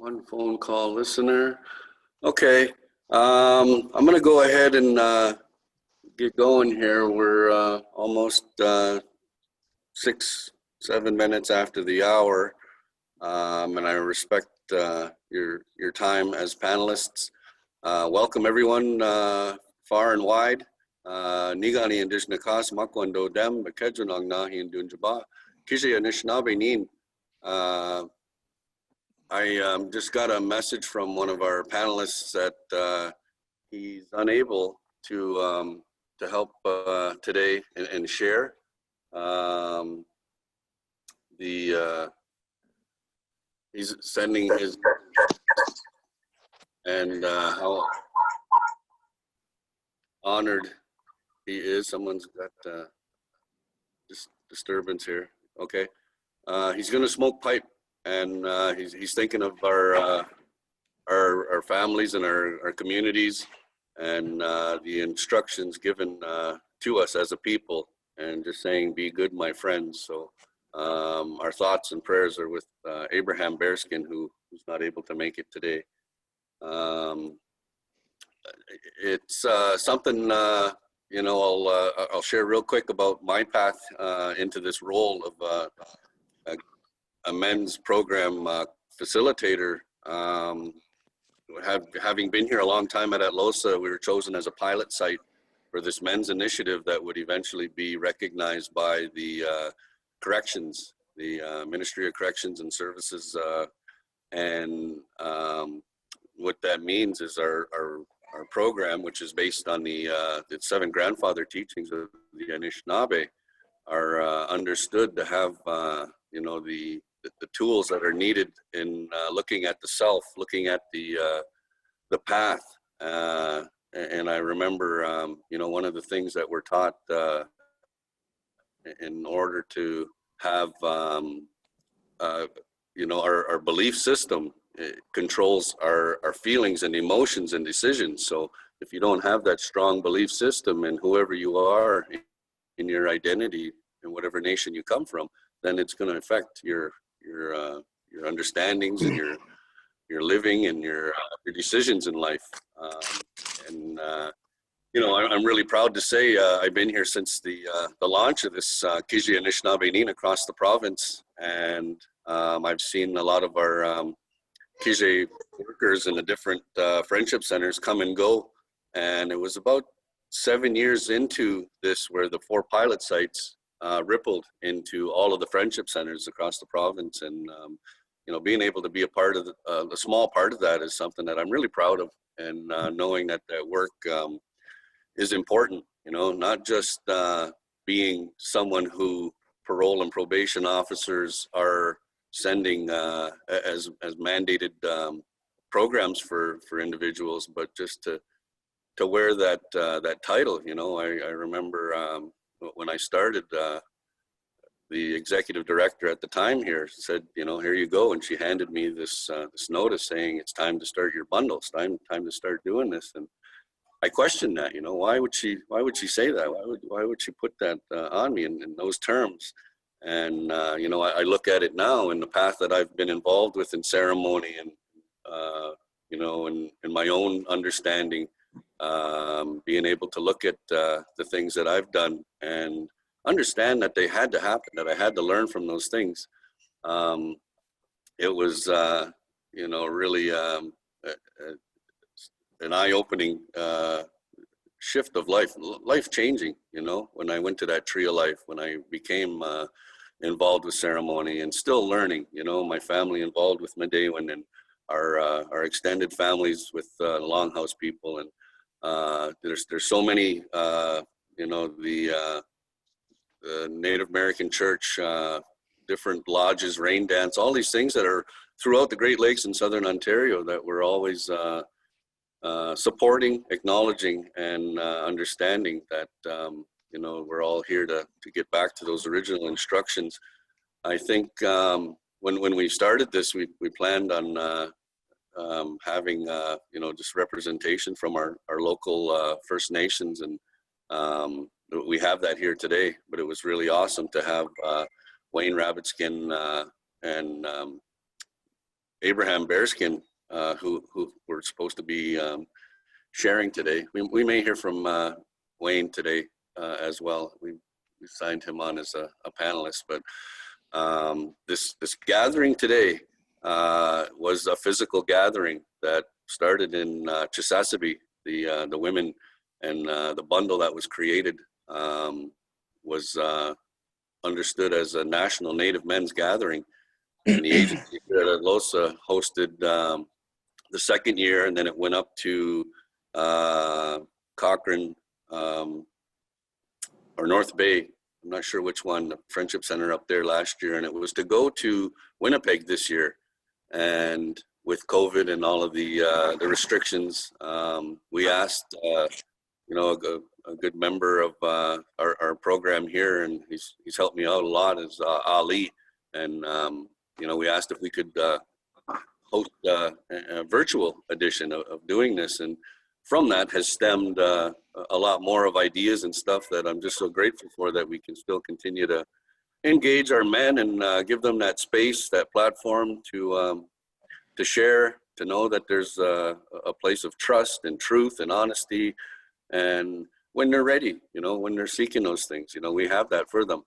One phone call listener. Okay. I'm going to go ahead and get going here. We're almost 6-7 minutes after the hour, and I respect your time as panelists. Welcome everyone, far and wide. Nigani Indigenous Makwando Dem, Bekedjunong Nahi and Dunjaba, Kizhaay Anishinaabe Niin. I just got a message from one of our panelists that he's unable to help today and share. He's sending his, and how honored he is. Someone's got disturbance here. Okay, he's gonna smoke pipe, and he's thinking of our families and our communities, and the instructions given to us as a people, and just saying, "Be good, my friends." So our thoughts and prayers are with Abraham Bearskin, who's not able to make it today. It's something I'll share real quick about my path into this role of a men's program facilitator. Having been here a long time at Atlohsa, we were chosen as a pilot site for this men's initiative that would eventually be recognized by the corrections, the Ministry of Corrections and Services. And what that means is our program, which is based on the 7 grandfather teachings of the Anishinaabe, are understood to have the tools that are needed in looking at the self, looking at the path. And I remember, one of the things that we're taught in order to have, our belief system, it controls our feelings and emotions and decisions. So if you don't have that strong belief system in whoever you are, in your identity, in whatever nation you come from, then it's going to affect your understandings and your living and your decisions in life. I'm really proud to say I've been here since the launch of this Kizhaay Anishinaabe Niin across the province, and I've seen a lot of our Kizhaay workers in the different friendship centers come and go. And it was about 7 years into this where the 4 pilot sites rippled into all of the friendship centers across the province. And, being able to be a part of a small part of that is something that I'm really proud of. And knowing that work is important, not just being someone who parole and probation officers are sending as mandated programs for individuals, but just to wear that title. I remember when I started, the executive director at the time here said, "Here you go," and she handed me this notice saying it's time to start your bundle. It's time to start doing this. And I questioned that. Why would she say that? Why would she put that on me in those terms? And I look at it now in the path that I've been involved with in ceremony, and in my own understanding, being able to look at the things that I've done and understand that they had to happen, that I had to learn from those things. It was really an eye-opening shift of life changing. When I went to that tree of life, when I became involved with ceremony and still learning, my family involved with Medewan, and our extended families with Longhouse people, and there's so many, the Native American Church, different lodges, rain dance, all these things that are throughout the Great Lakes in Southern Ontario that we're always supporting, acknowledging, and understanding that we're all here to get back to those original instructions. I think when we started this, we planned on having just representation from our local First Nations, and we have that here today. But it was really awesome to have Wayne Rabbitskin and Abraham Bearskin, who we're supposed to be sharing today. We may hear from Wayne today as well. We signed him on as a panelist, but this gathering today was a physical gathering that started in Chisasibi. The women and the bundle that was created was understood as a national Native men's gathering. And the agency here at Atlohsa hosted the second year, and then it went up to Cochrane or North Bay. I'm not sure which one, the Friendship Center up there last year, and it was to go to Winnipeg this year. And with COVID and all of the restrictions, we asked, you know, a good member of our program here, and he's helped me out a lot, is Ali. And, you know, we asked if we could host a virtual edition of doing this. And from that has stemmed a lot more of ideas and stuff that I'm just so grateful for, that we can still continue to engage our men and give them that space, that platform to share, to know that there's a place of trust and truth and honesty. And when they're ready, you know, when they're seeking those things, you know, we have that for them.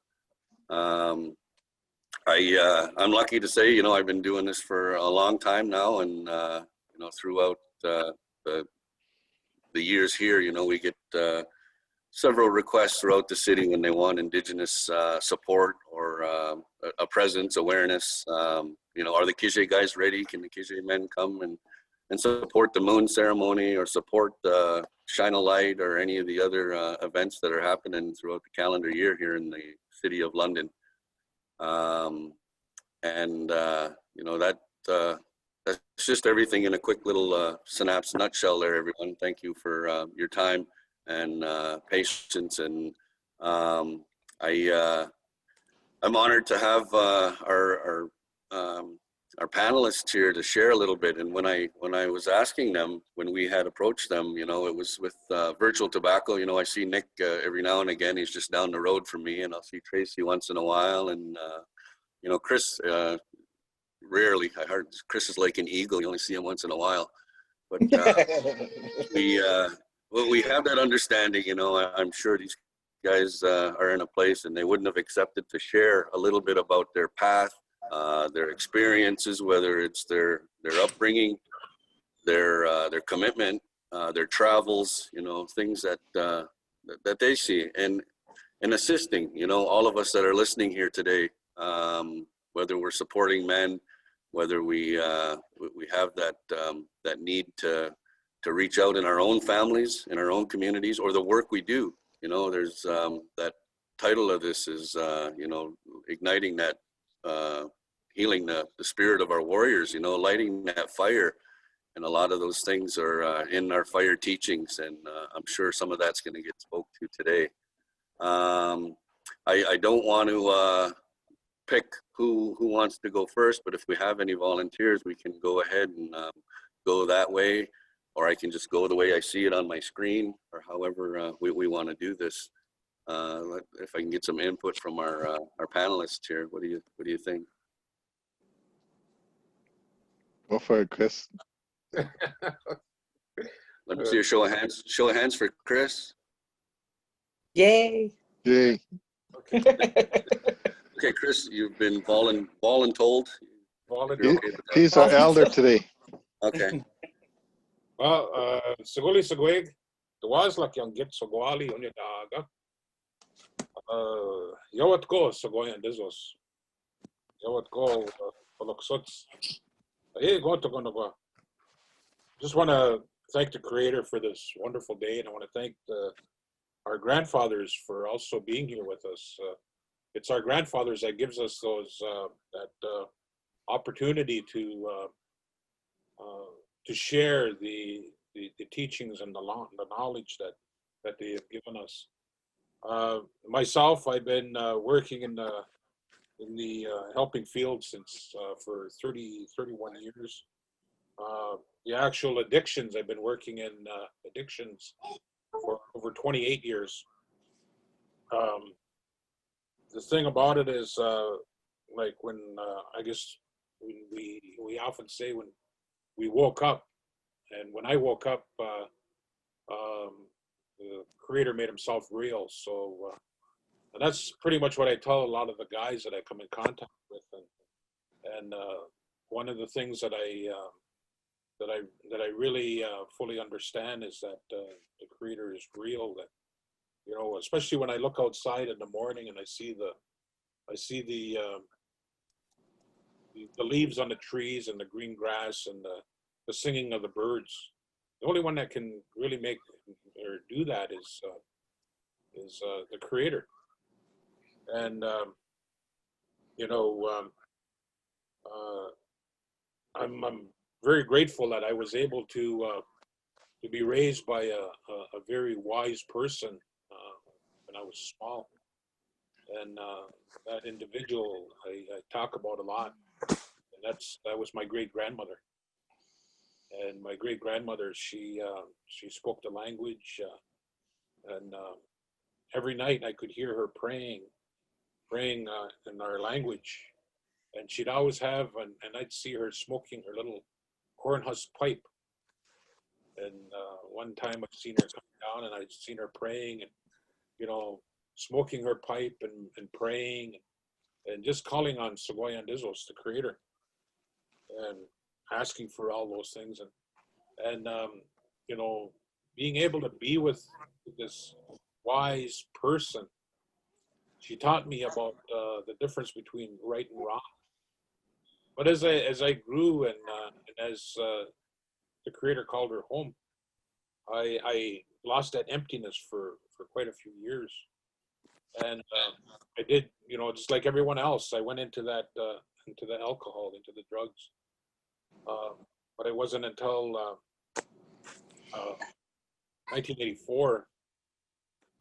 I'm lucky to say, you know, I've been doing this for a long time now, and you know, throughout the years here, you know, we get several requests throughout the city when they want Indigenous support or a presence, awareness. You know, are the Kizhaay guys ready? Can the Kizhaay men come and support the moon ceremony, or support Shine a Light, or any of the other events that are happening throughout the calendar year here in the city of London? You know, that's just everything in a quick little synapse nutshell there, everyone. Thank you for your time and patience. And I'm honored to have our panelists here to share a little bit. And when I was asking them, when we had approached them, you know, it was with virtual tobacco. You know, I see Nick every now and again. He's just down the road from me, and I'll see Tracey once in a while. And you know, Chris, rarely. I heard Chris is like an eagle. You only see him once in a while. But we have that understanding. You know, I'm sure these guys are in a place, and they wouldn't have accepted to share a little bit about their path, their experiences, whether it's their upbringing, their commitment, their travels, you know, things that they see, and assisting, you know, all of us that are listening here today, whether we're supporting men, whether we have that need to reach out in our own families, in our own communities, or the work we do. You know, there's that title of this is, you know, igniting that, healing the spirit of our warriors, you know, lighting that fire. And a lot of those things are in our fire teachings, and I'm sure some of that's going to get spoke to today. I don't want to pick who wants to go first, but if we have any volunteers, we can go ahead and go that way, or I can just go the way I see it on my screen, or however we want to do this. If I can get some input from our panelists here, what do you think? Go for it, Chris. Let me see a show of hands. Show of hands for Chris. Yay! Yay! Okay, Chris, you've been voluntold. He's our elder today. Okay. Well, Siguli Sigwig, the was like young get Sogwali on your dog. Yowat go Sogoyan Dizos. Yowat go Poloksots. Hey, go to go. Just want to thank the Creator for this wonderful day, and I want to thank our grandfathers for also being here with us. It's our grandfathers that gives us those that opportunity to share the teachings and the knowledge that they have given us. Myself, I've been working in the helping field since for 31 years. The actual addictions, I've been working in addictions for over 28 years. The thing about it is, like when I guess we often say when we woke up, and when I woke up, the Creator made himself real. So and that's pretty much what I tell a lot of the guys that I come in contact with. And one of the things that I really fully understand is that the Creator is real. That, you know, especially when I look outside in the morning and I see the leaves on the trees and the green grass and the singing of the birds. The only one that can really make or do that is the Creator. And you know, I'm very grateful that I was able to be raised by a very wise person when I was small. And that individual I talk about a lot. And that was my great grandmother. And my great grandmother, she spoke the language, and every night I could hear her praying in our language. And she'd always have, and I'd see her smoking her little corn husk pipe. And one time I'd seen her come down and I'd seen her praying and, you know, smoking her pipe and praying and just calling on Sagoyandizos, the Creator, and asking for all those things. And you know, being able to be with this wise person, she taught me about the difference between right and wrong. But as I grew and as the Creator called her home, I lost that emptiness for quite a few years. And I did, you know, just like everyone else, I went into the alcohol, into the drugs. But it wasn't until 1984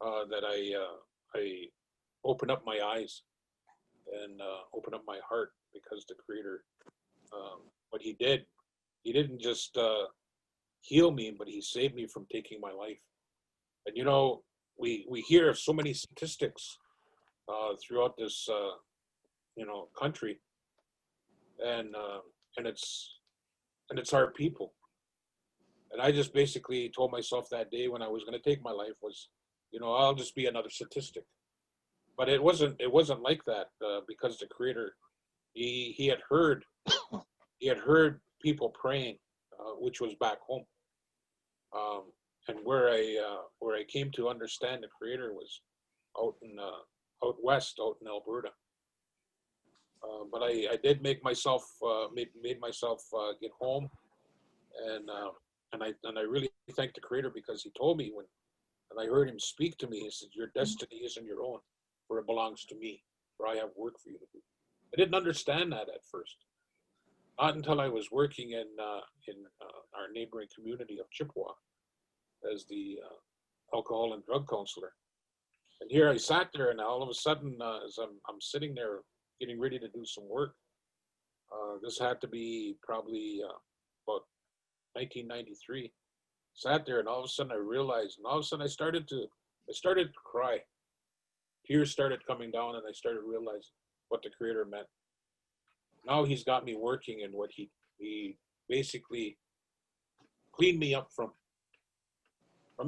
that I opened up my eyes and opened up my heart, because the Creator, what he didn't just heal me, but he saved me from taking my life. And, you know, we hear of so many statistics throughout this, you know, country, and it's our people. And I just basically told myself that day when I was going to take my life was, you know, I'll just be another statistic. But it wasn't like that, because the Creator, he had heard people praying, which was back home. And where I came to understand the Creator was out west, out in Alberta. But I did make myself made myself get home, and I really thank the Creator, because he told me when I heard him speak to me, he said, "Your destiny isn't your own, for it belongs to me, for I have work for you to do." I didn't understand that at first, not until I was working in our neighboring community of Chippewa as the alcohol and drug counselor. And here I sat there, and all of a sudden, as I'm sitting there getting ready to do some work, this had to be probably about 1993. Sat there, and all of a sudden I realized, and all of a sudden I started to cry. Tears started coming down, and I started realizing what the Creator meant. Now he's got me working in what he basically cleaned me up from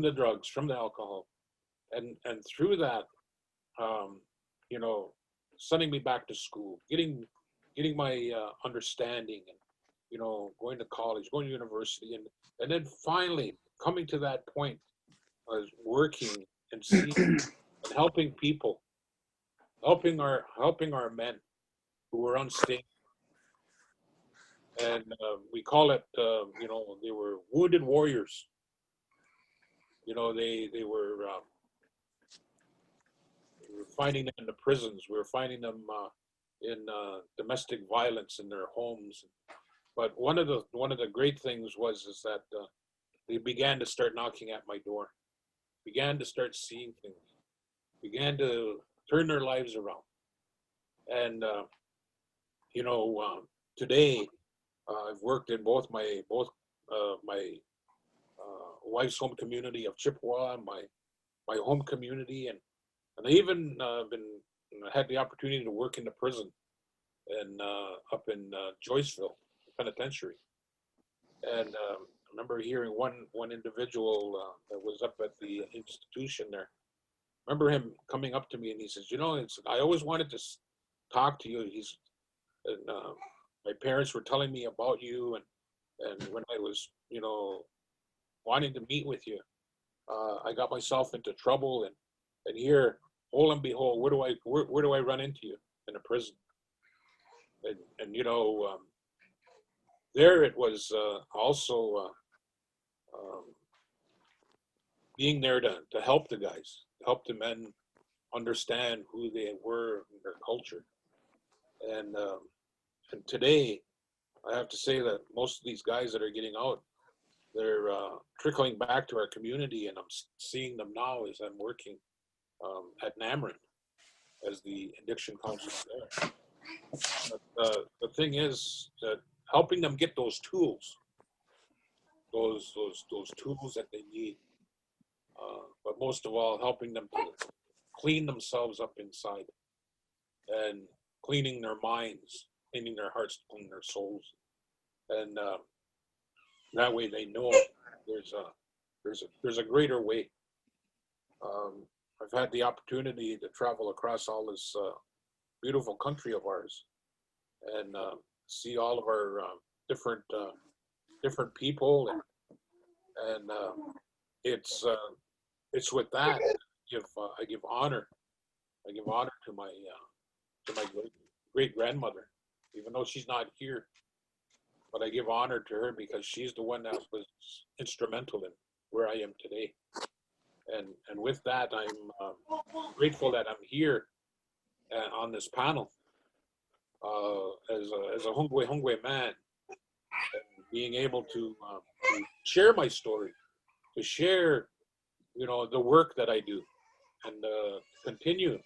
the drugs, from the alcohol, and through that, you know, sending me back to school, getting my understanding, and, you know, going to college, going to university, and then finally coming to that point as working and seeing and helping people, helping our men who were unstable. And we call it, you know, they were wounded warriors. You know, they were finding them in the prisons. We were finding them in domestic violence in their homes. But one of the great things is that they began to start knocking at my door, began to start seeing things, began to turn their lives around. And you know, today I've worked in both my wife's home community of Chippewa and my home community, and I even had the opportunity to work in the prison and up in Joyceville Penitentiary. And I remember hearing one individual that was up at the institution there. I remember him coming up to me and he says, you know, I always wanted to talk to you. And my parents were telling me about you, and when I was, you know, wanting to meet with you, I got myself into trouble, and here, lo and behold, where do I run into you? In a prison. And you know, there it was also being there to help the guys, help the men understand who they were and their culture. And today, I have to say that most of these guys that are getting out, they're trickling back to our community, and I'm seeing them now as I'm working at Namron as the addiction counselor there. But, the thing is that helping them get those tools, those tools that they need, but most of all, helping them to clean themselves up inside and cleaning their minds, cleaning their hearts, cleaning their souls, and that way they know there's a greater way. I've had the opportunity to travel across all this beautiful country of ours and see all of our different people, and it's with that I give honor to my great grandmother, even though she's not here, but I give honor to her because she's the one that was instrumental in where I am today. And with that, I'm grateful that I'm here on this panel as a Hungwe man, and being able to share my story, to share, you know, the work that I do, and continue.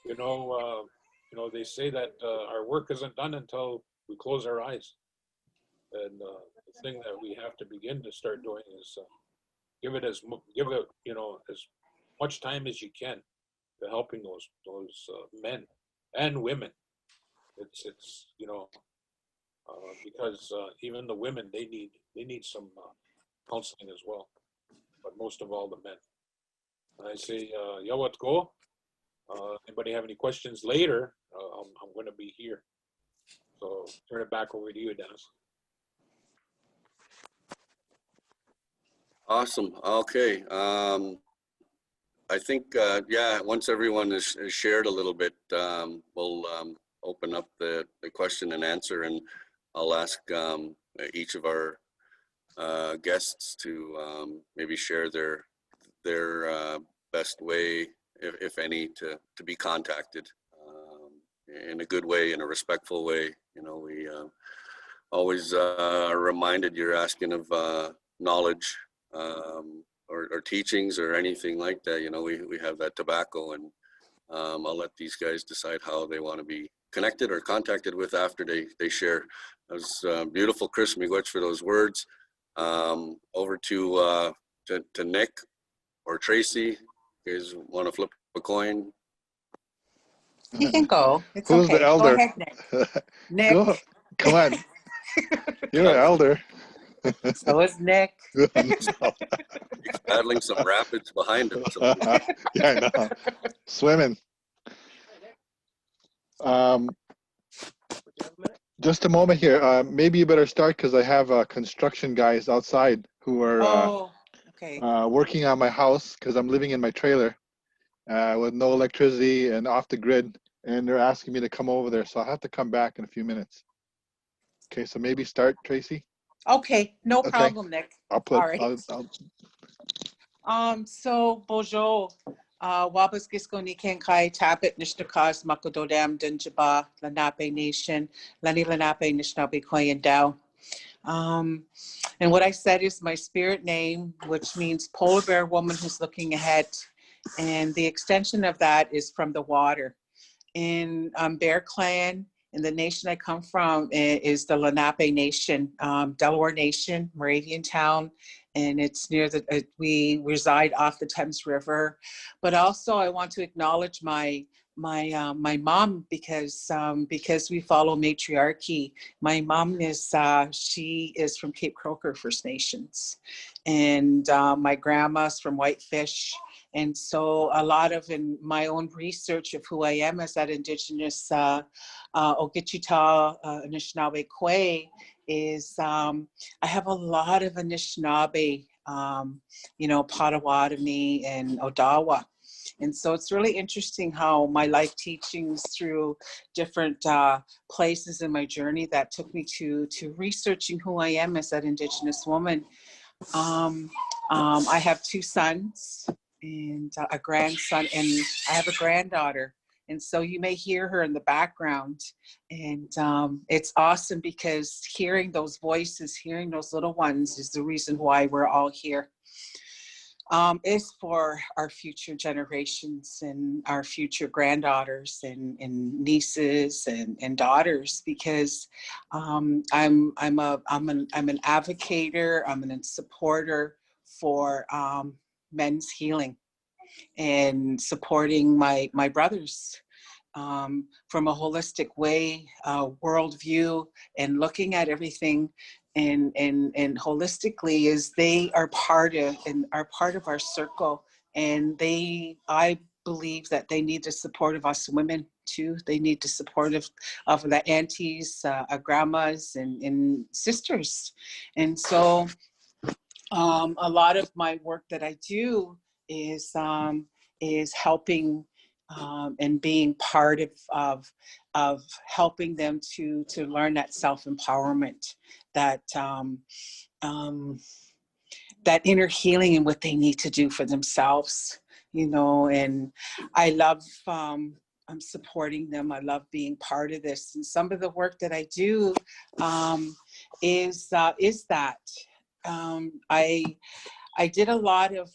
You know, they say that our work isn't done until we close our eyes, and the thing that we have to begin to start doing is give it you know, as much time as you can to helping those men and women. It's you know, because even the women, they need some counseling as well, but most of all the men. And I say, Yawat go. Anybody have any questions later? I'm going to be here. So turn it back over to you, Dennis. Awesome. Okay. I think, yeah, once everyone is shared a little bit, we'll open up the question and answer, and I'll ask each of our guests to maybe share their best way, if any, to be contacted in a good way, in a respectful way. You know, we always are reminded you're asking of knowledge or teachings or anything like that. You know, we have that tobacco, and I'll let these guys decide how they want to be connected or contacted with after they share. That was beautiful, Chris. Miigwech for those words. Over to Nick or Tracey. You guys want to flip a coin? You can go. It's Who's okay. the elder? Go ahead, Nick. Nick. Go. Come on. You're an elder. So is Nick. He's paddling some rapids behind him. So. Yeah, I know. Swimming. Just a moment here. Maybe you better start because I have construction guys outside who are okay. working on my house because I'm living in my trailer with no electricity and off the grid, and they're asking me to come over there, so I'll have to come back in a few minutes. Okay, so maybe start, Tracey. Okay, no Okay. problem, Nick. I'll put. All right. So Bojo, Wabas Gisko Niken Kai Tapit Nishnakas Makododam Dunjaba Lenape Nation, Lenny Lenape Nishnabbe Koyan Dow. And what I said is my spirit name, which means polar bear woman who's looking ahead. And the extension of that is from the water. In Bear Clan, in the nation I come from, is the Lenape Nation, Delaware Nation, Moravian town, and it's near we reside off the Thames River. But also I want to acknowledge my my mom, because we follow matriarchy. My mom is she is from Cape Croker First Nations, and my grandma's from Whitefish. And so a lot of in my own research of who I am as that Indigenous Ogichita Anishinaabe Kwe is I have a lot of Anishinaabe, Potawatomi and Odawa. And so it's really interesting how my life teachings through different places in my journey that took me to researching who I am as that Indigenous woman. I have 2 sons and a grandson, and I have a granddaughter. And so you may hear her in the background. And it's awesome because hearing those voices, hearing those little ones is the reason why we're all here. Is for our future generations and our future granddaughters and nieces and daughters, because I'm an advocator, I'm a supporter for men's healing and supporting my brothers from a holistic way, worldview, and looking at everything and holistically, is they are part of our circle, and I believe that they need the support of us women too. They need the support of the aunties, grandmas, and sisters. And so a lot of my work that I do is helping and being part of helping them to learn that self-empowerment, that that inner healing and what they need to do for themselves, and I love I'm supporting them. I love being part of this. And some of the work that I do is that I did a lot of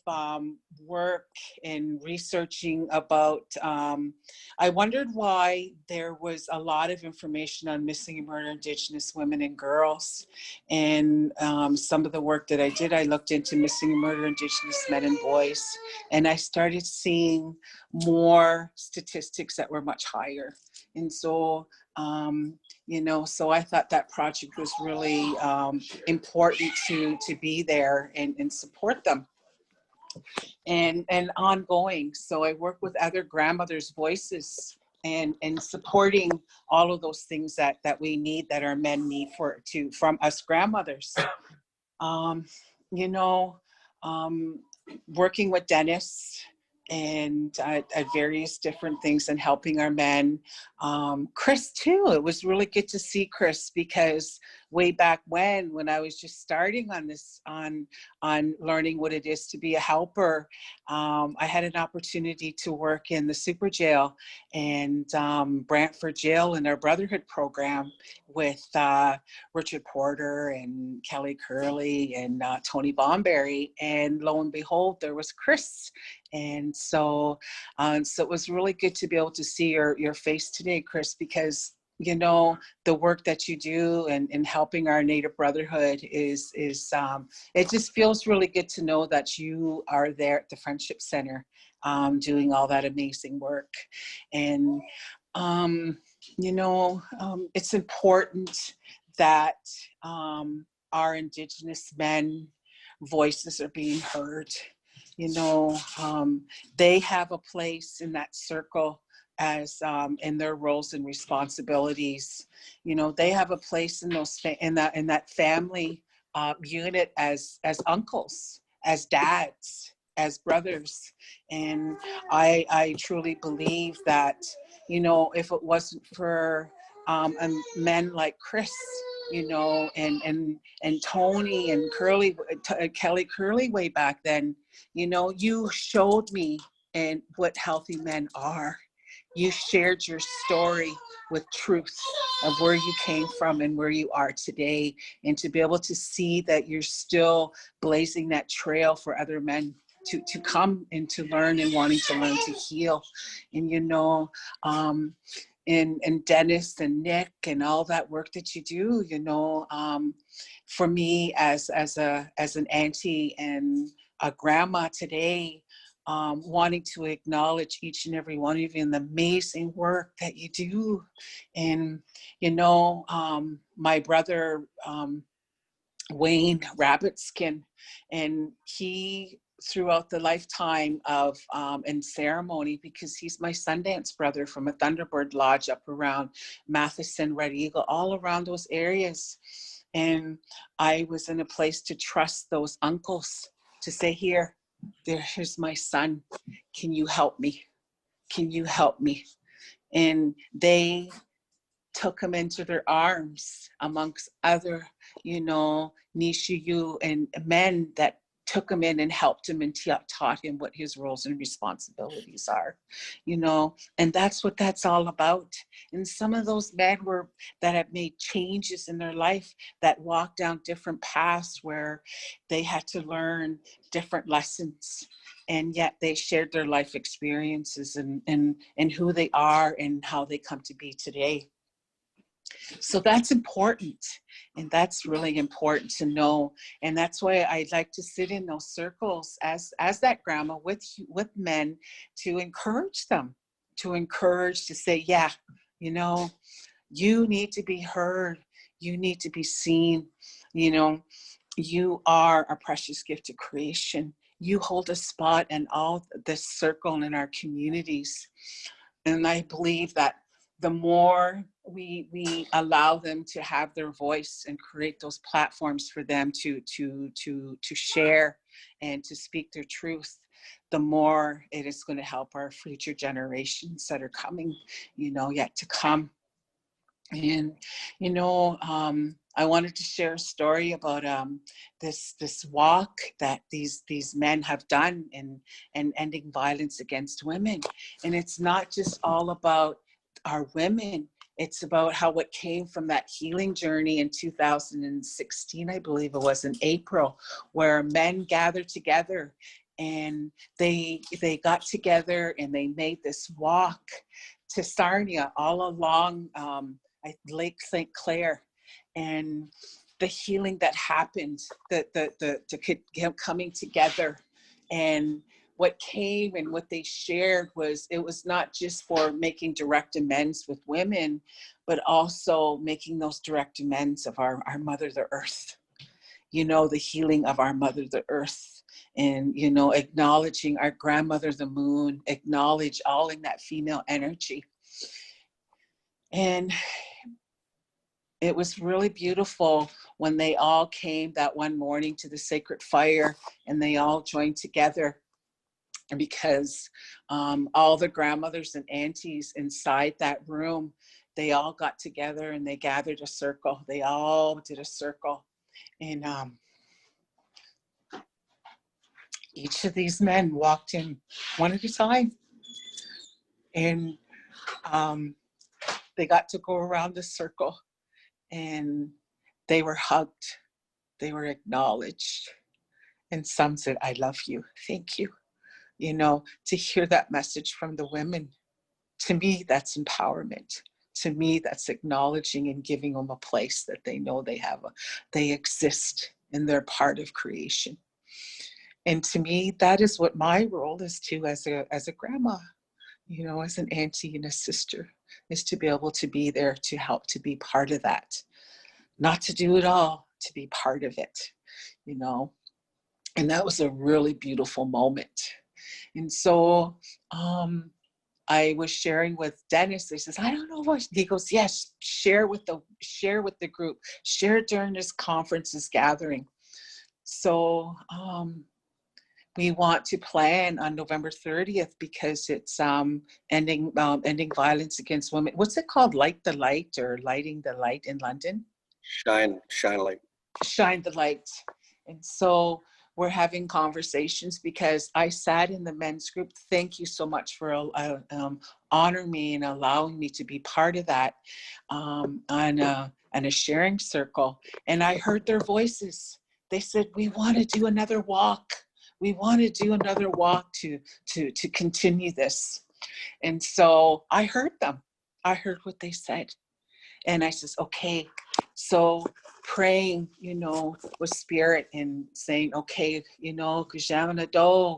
work in researching about, I wondered why there was a lot of information on missing and murdered Indigenous women and girls. And some of the work that I did, I looked into missing and murdered Indigenous men and boys. And I started seeing more statistics that were much higher. And so, so I thought that project was really important to be there and support them and ongoing. So I work with other grandmothers' voices and supporting all of those things that we need, that our men need from us grandmothers. Working with Dennis and at various different things and helping our men. Chris too, it was really good to see Chris, because way back when I was just starting on this, on learning what it is to be a helper, I had an opportunity to work in the super jail and Brantford Jail in our Brotherhood program with Richard Porter and Kelly Curley and Tony Bomberry, and lo and behold, there was Chris. And so it was really good to be able to see your face today, Chris, because the work that you do and helping our Native Brotherhood is it just feels really good to know that you are there at the Friendship Center doing all that amazing work. And it's important that our Indigenous men voices are being heard. They have a place in that circle as in their roles and responsibilities. They have a place in those in that family unit as uncles, as dads, as brothers. And I truly believe that if it wasn't for men like Chris, and Tony and Kelly Curley way back then, you showed me and what healthy men are. You shared your story with truth of where you came from and where you are today, and to be able to see that you're still blazing that trail for other men to come and to learn and wanting to learn to heal. And and Dennis and Nick and all that work that you do, for me as an auntie and a grandma today, wanting to acknowledge each and every one of you and the amazing work that you do. And, you know, my brother, Wayne Rabbitskin, and he throughout the lifetime of and ceremony, because he's my Sundance brother from a Thunderbird Lodge up around Matheson, Red Eagle, all around those areas. And I was in a place to trust those uncles to say, here's my son. Can you help me? Can you help me? And they took him into their arms amongst other, you know, Nishiyu and men that took him in and helped him and taught him what his roles and responsibilities are, you know, and that's what that's all about. And some of those men that have made changes in their life, that walked down different paths where they had to learn different lessons, and yet they shared their life experiences and who they are and how they come to be today. So that's important, and that's really important to know. And that's why I like to sit in those circles as that grandma with men, to encourage them, to say, yeah, you know, you need to be heard, you need to be seen, you know, you are a precious gift to creation. You hold a spot in all this circle in our communities. And I believe that the more we allow them to have their voice and create those platforms for them to share and to speak their truth, the more it is going to help our future generations that are coming, you know, yet to come. And, you know, I wanted to share a story about this walk that these men have done in ending violence against women. And it's not just all about our women. It's about how it came from that healing journey in 2016, I believe it was, in April, where men gathered together and they got together and they made this walk to Sarnia all along Lake St. Clair, and the healing that happened, the coming together. And what came and what they shared was, it was not just for making direct amends with women, but also making those direct amends of our mother, the earth, you know, the healing of our mother, the earth. And, you know, acknowledging our grandmother, the moon, acknowledge all in that female energy. And it was really beautiful when they all came that one morning to the sacred fire, and they all joined together, because all the grandmothers and aunties inside that room, they all got together and they gathered a circle. They all did a circle. And each of these men walked in one at a time. And they got to go around the circle, and they were hugged, they were acknowledged. And some said, I love you, thank you. You know, to hear that message from the women, to me, that's empowerment. To me, that's acknowledging and giving them a place that they know they exist and they're part of creation. And to me, that is what my role is too, as a grandma, you know, as an auntie and a sister, is to be able to be there to help, to be part of that. Not to do it all, to be part of it, you know. And that was a really beautiful moment. And so I was sharing with Dennis. He says, I don't know what. He goes, yes, share with the group, share it during this conference's gathering. So we want to plan on November 30th, because it's ending violence against women. What's it called? Light the Light, or Lighting the Light in London? Shine light. Shine the light. And so we're having conversations, because I sat in the men's group. Thank you so much for honoring me and allowing me to be part of that on a sharing circle. And I heard their voices. They said, we want to do another walk. We want to do another walk to continue this. And so I heard them. I heard what they said. And I says, okay, So praying, you know, with spirit and saying, okay, you know,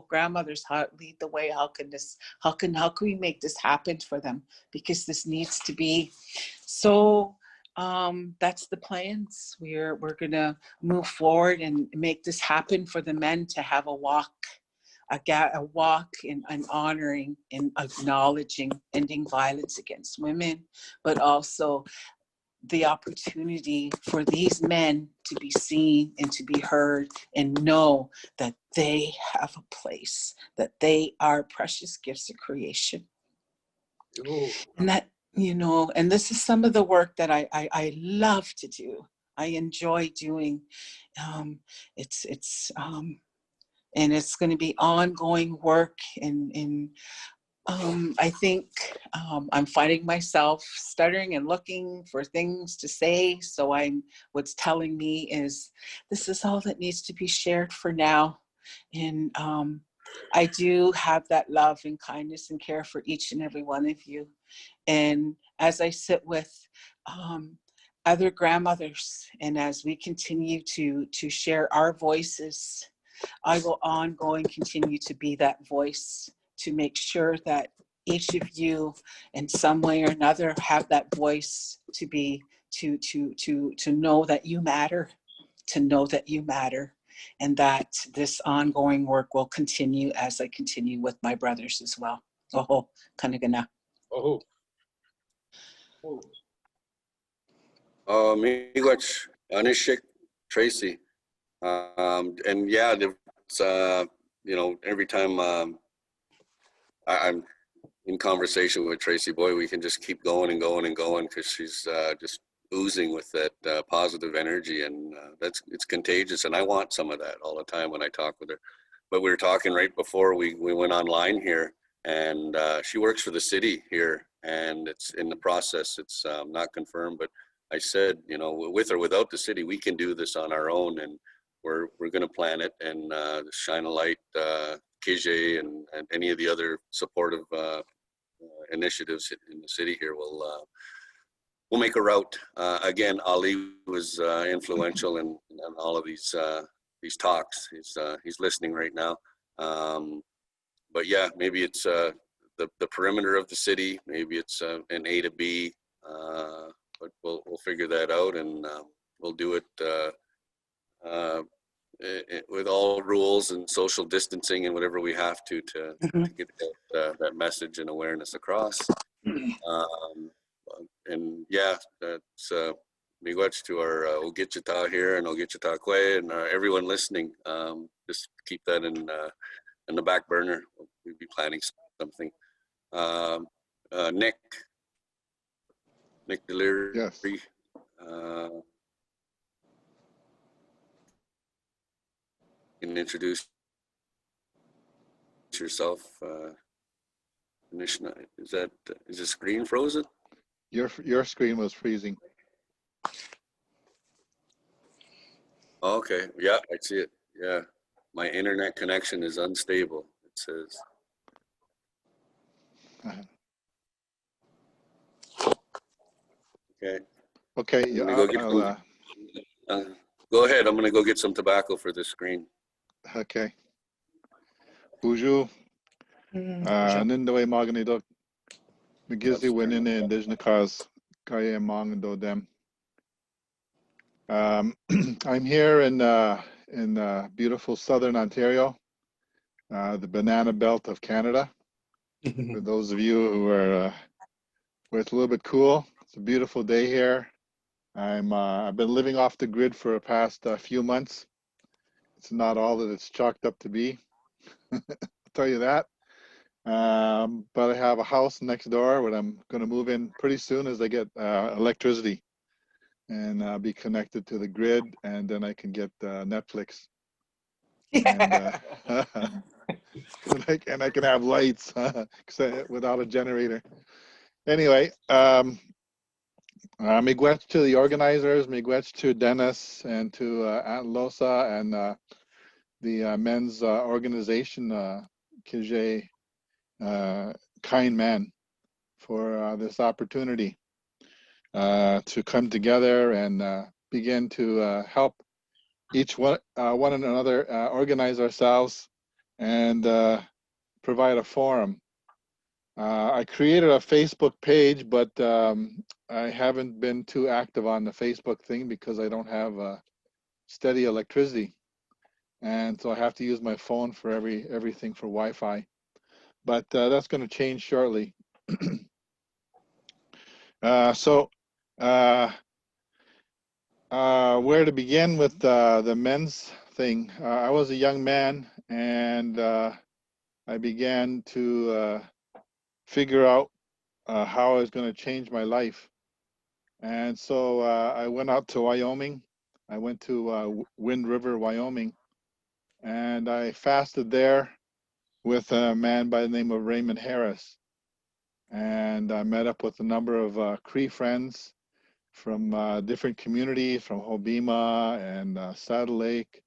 grandmothers, lead the way. How can we make this happen for them? Because this needs to be. So that's the plans. We're gonna move forward and make this happen for the men to have a walk in honoring and acknowledging ending violence against women, but also the opportunity for these men to be seen and to be heard and know that they have a place, that they are precious gifts of creation. Ooh. And that, you know, and this is some of the work that I love to do. I enjoy doing. And it's going to be ongoing work. And I think I'm finding myself stuttering and looking for things to say. So what's telling me is this is all that needs to be shared for now. And I do have that love and kindness and care for each and every one of you. And as I sit with other grandmothers, and as we continue to share our voices, I will ongoing continue to be that voice to make sure that each of you in some way or another have that voice to be to know that you matter, to know that you matter, and that this ongoing work will continue as I continue with my brothers as well. Oh, kanagana. Oh. Miigwech, Anishik, Tracey. And yeah, it's, you know, every time I'm in conversation with Tracey, boy, we can just keep going and going and going because she's just oozing with that positive energy, and it's contagious. And I want some of that all the time when I talk with her. But we were talking right before we went online here, and she works for the city here, and it's in the process. It's not confirmed, but I said, you know, with or without the city, we can do this on our own, and we're going to plan it and shine a light, Kizhaay and any of the other supportive initiatives in the city here will make a route. Again, Ali was influential in all of these talks. He's listening right now. But yeah, maybe it's the perimeter of the city. Maybe it's an A to B. But we'll figure that out, and we'll do it with all rules and social distancing and whatever we have to get that message and awareness across. And yeah, that's miigwech to our Ogichita here and Ogichita Kwe and everyone listening. Just keep that in the back burner. We'll be planning something. Nick Deleary. Yes. Can introduce yourself. Anishinaabe. Is the screen frozen? Your screen was freezing. Okay. Yeah, I see it. Yeah. My internet connection is unstable, it says. Okay. Okay. I'm gonna go ahead. I'm going to go get some tobacco for this screen. Okay. Buju. Nindawe Maganidok. Magizi winning the Indigenous cause. Kaya Mangdo them. I'm here in beautiful southern Ontario, the banana belt of Canada. For those of you who are where it's a little bit cool, it's a beautiful day here. I've been living off the grid for the past few months. It's not all that it's chalked up to be. I'll tell you that. But I have a house next door where I'm going to move in pretty soon as I get electricity, and I'll be connected to the grid, and then I can get Netflix. Yeah. And I can have lights without a generator. Anyway, miigwech to the organizers, miigwech to Dennis and to Atlohsa and the men's organization, Kizhaay, kind man, for this opportunity to come together and begin to help each one another organize ourselves and provide a forum. I created a Facebook page, but I haven't been too active on the Facebook thing because I don't have steady electricity, and so I have to use my phone for everything for Wi-Fi. But that's going to change shortly. So where to begin with the men's thing? I was a young man, and I began to figure out how I was going to change my life. And so I went out to Wyoming. I went to Wind River, Wyoming, and I fasted there with a man by the name of Raymond Harris. And I met up with a number of Cree friends from different communities, from Hobima and Saddle Lake,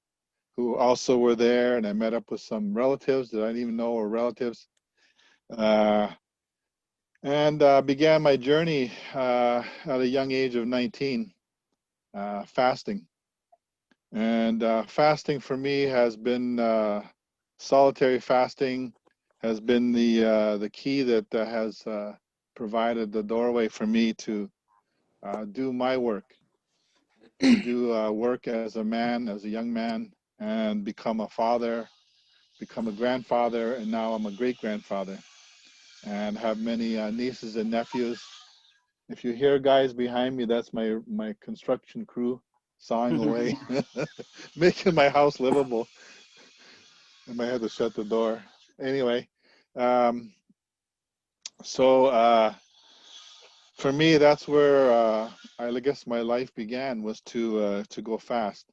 who also were there. And I met up with some relatives that I didn't even know were relatives. And began my journey at a young age of 19, fasting. And fasting for me has been solitary fasting has been the key that has provided the doorway for me to do my work, to do work as a man, as a young man, and become a father, become a grandfather, and now I'm a great-grandfather, and have many nieces and nephews. If you hear guys behind me, that's my construction crew sawing away, making my house livable. I might have to shut the door. Anyway, so for me, that's where I guess my life began, was to go fast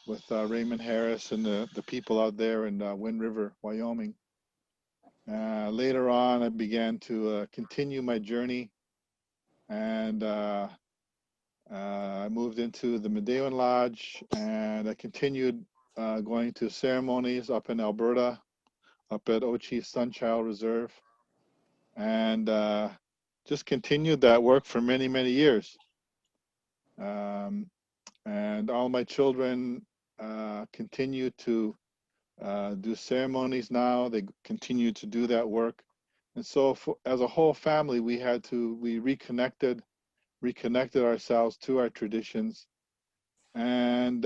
with Raymond Harris and the people out there in Wind River, Wyoming. Later on, I began to continue my journey, and I moved into the Medewan Lodge, and I continued going to ceremonies up in Alberta, up at Ochi Sunchild Reserve, and just continued that work for many, many years. And all my children continue to do ceremonies now. They continue to do that work. And so as a whole family, we reconnected ourselves to our traditions. And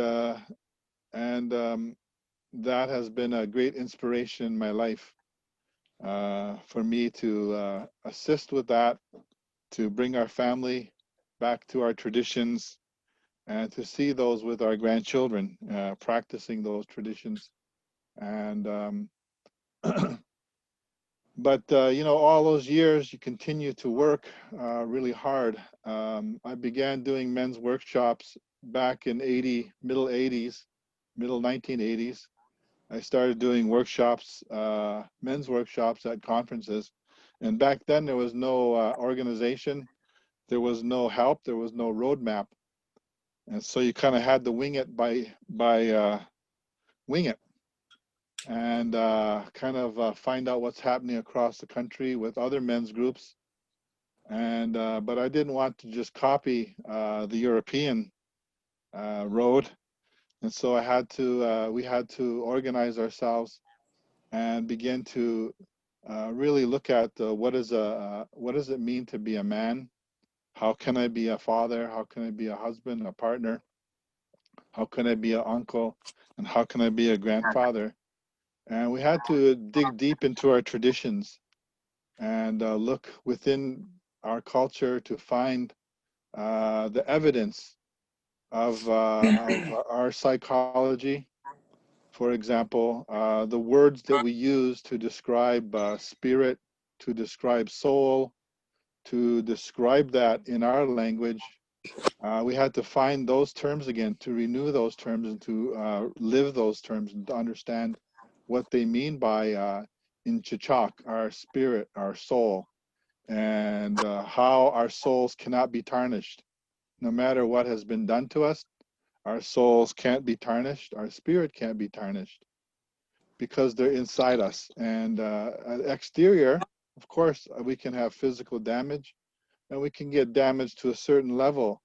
that has been a great inspiration in my life for me to assist with that, to bring our family back to our traditions, and to see those with our grandchildren practicing those traditions. And but you know, all those years you continue to work really hard. I began doing men's workshops back in middle 1980s. I started doing workshops, men's workshops at conferences. And back then there was no organization, there was no help, there was no roadmap. And so you kind of had to wing it by wing it, and kind of find out what's happening across the country with other men's groups. And but I didn't want to just copy the European road, and so we had to organize ourselves and begin to really look at what does it mean to be a man? How can I be a father? How can I be a husband, a partner? How can I be an uncle? And how can I be a grandfather? And we had to dig deep into our traditions and look within our culture to find the evidence of our psychology. For example, the words that we use to describe spirit, to describe soul, to describe that in our language, we had to find those terms again, to renew those terms and to live those terms and to understand what they mean by in Chichak, our spirit, our soul, and how our souls cannot be tarnished. No matter what has been done to us, our souls can't be tarnished, our spirit can't be tarnished, because they're inside us. And exterior, of course, we can have physical damage, and we can get damage to a certain level.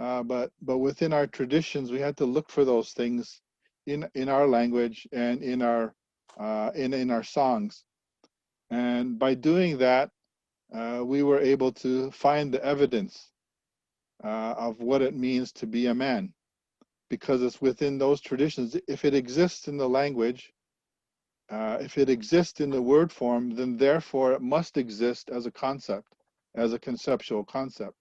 but within our traditions, we had to look for those things in our language and in our songs. And by doing that, we were able to find the evidence of what it means to be a man, because it's within those traditions. If it exists in the language, if it exists in the word form, then therefore it must exist as a concept, as a conceptual concept.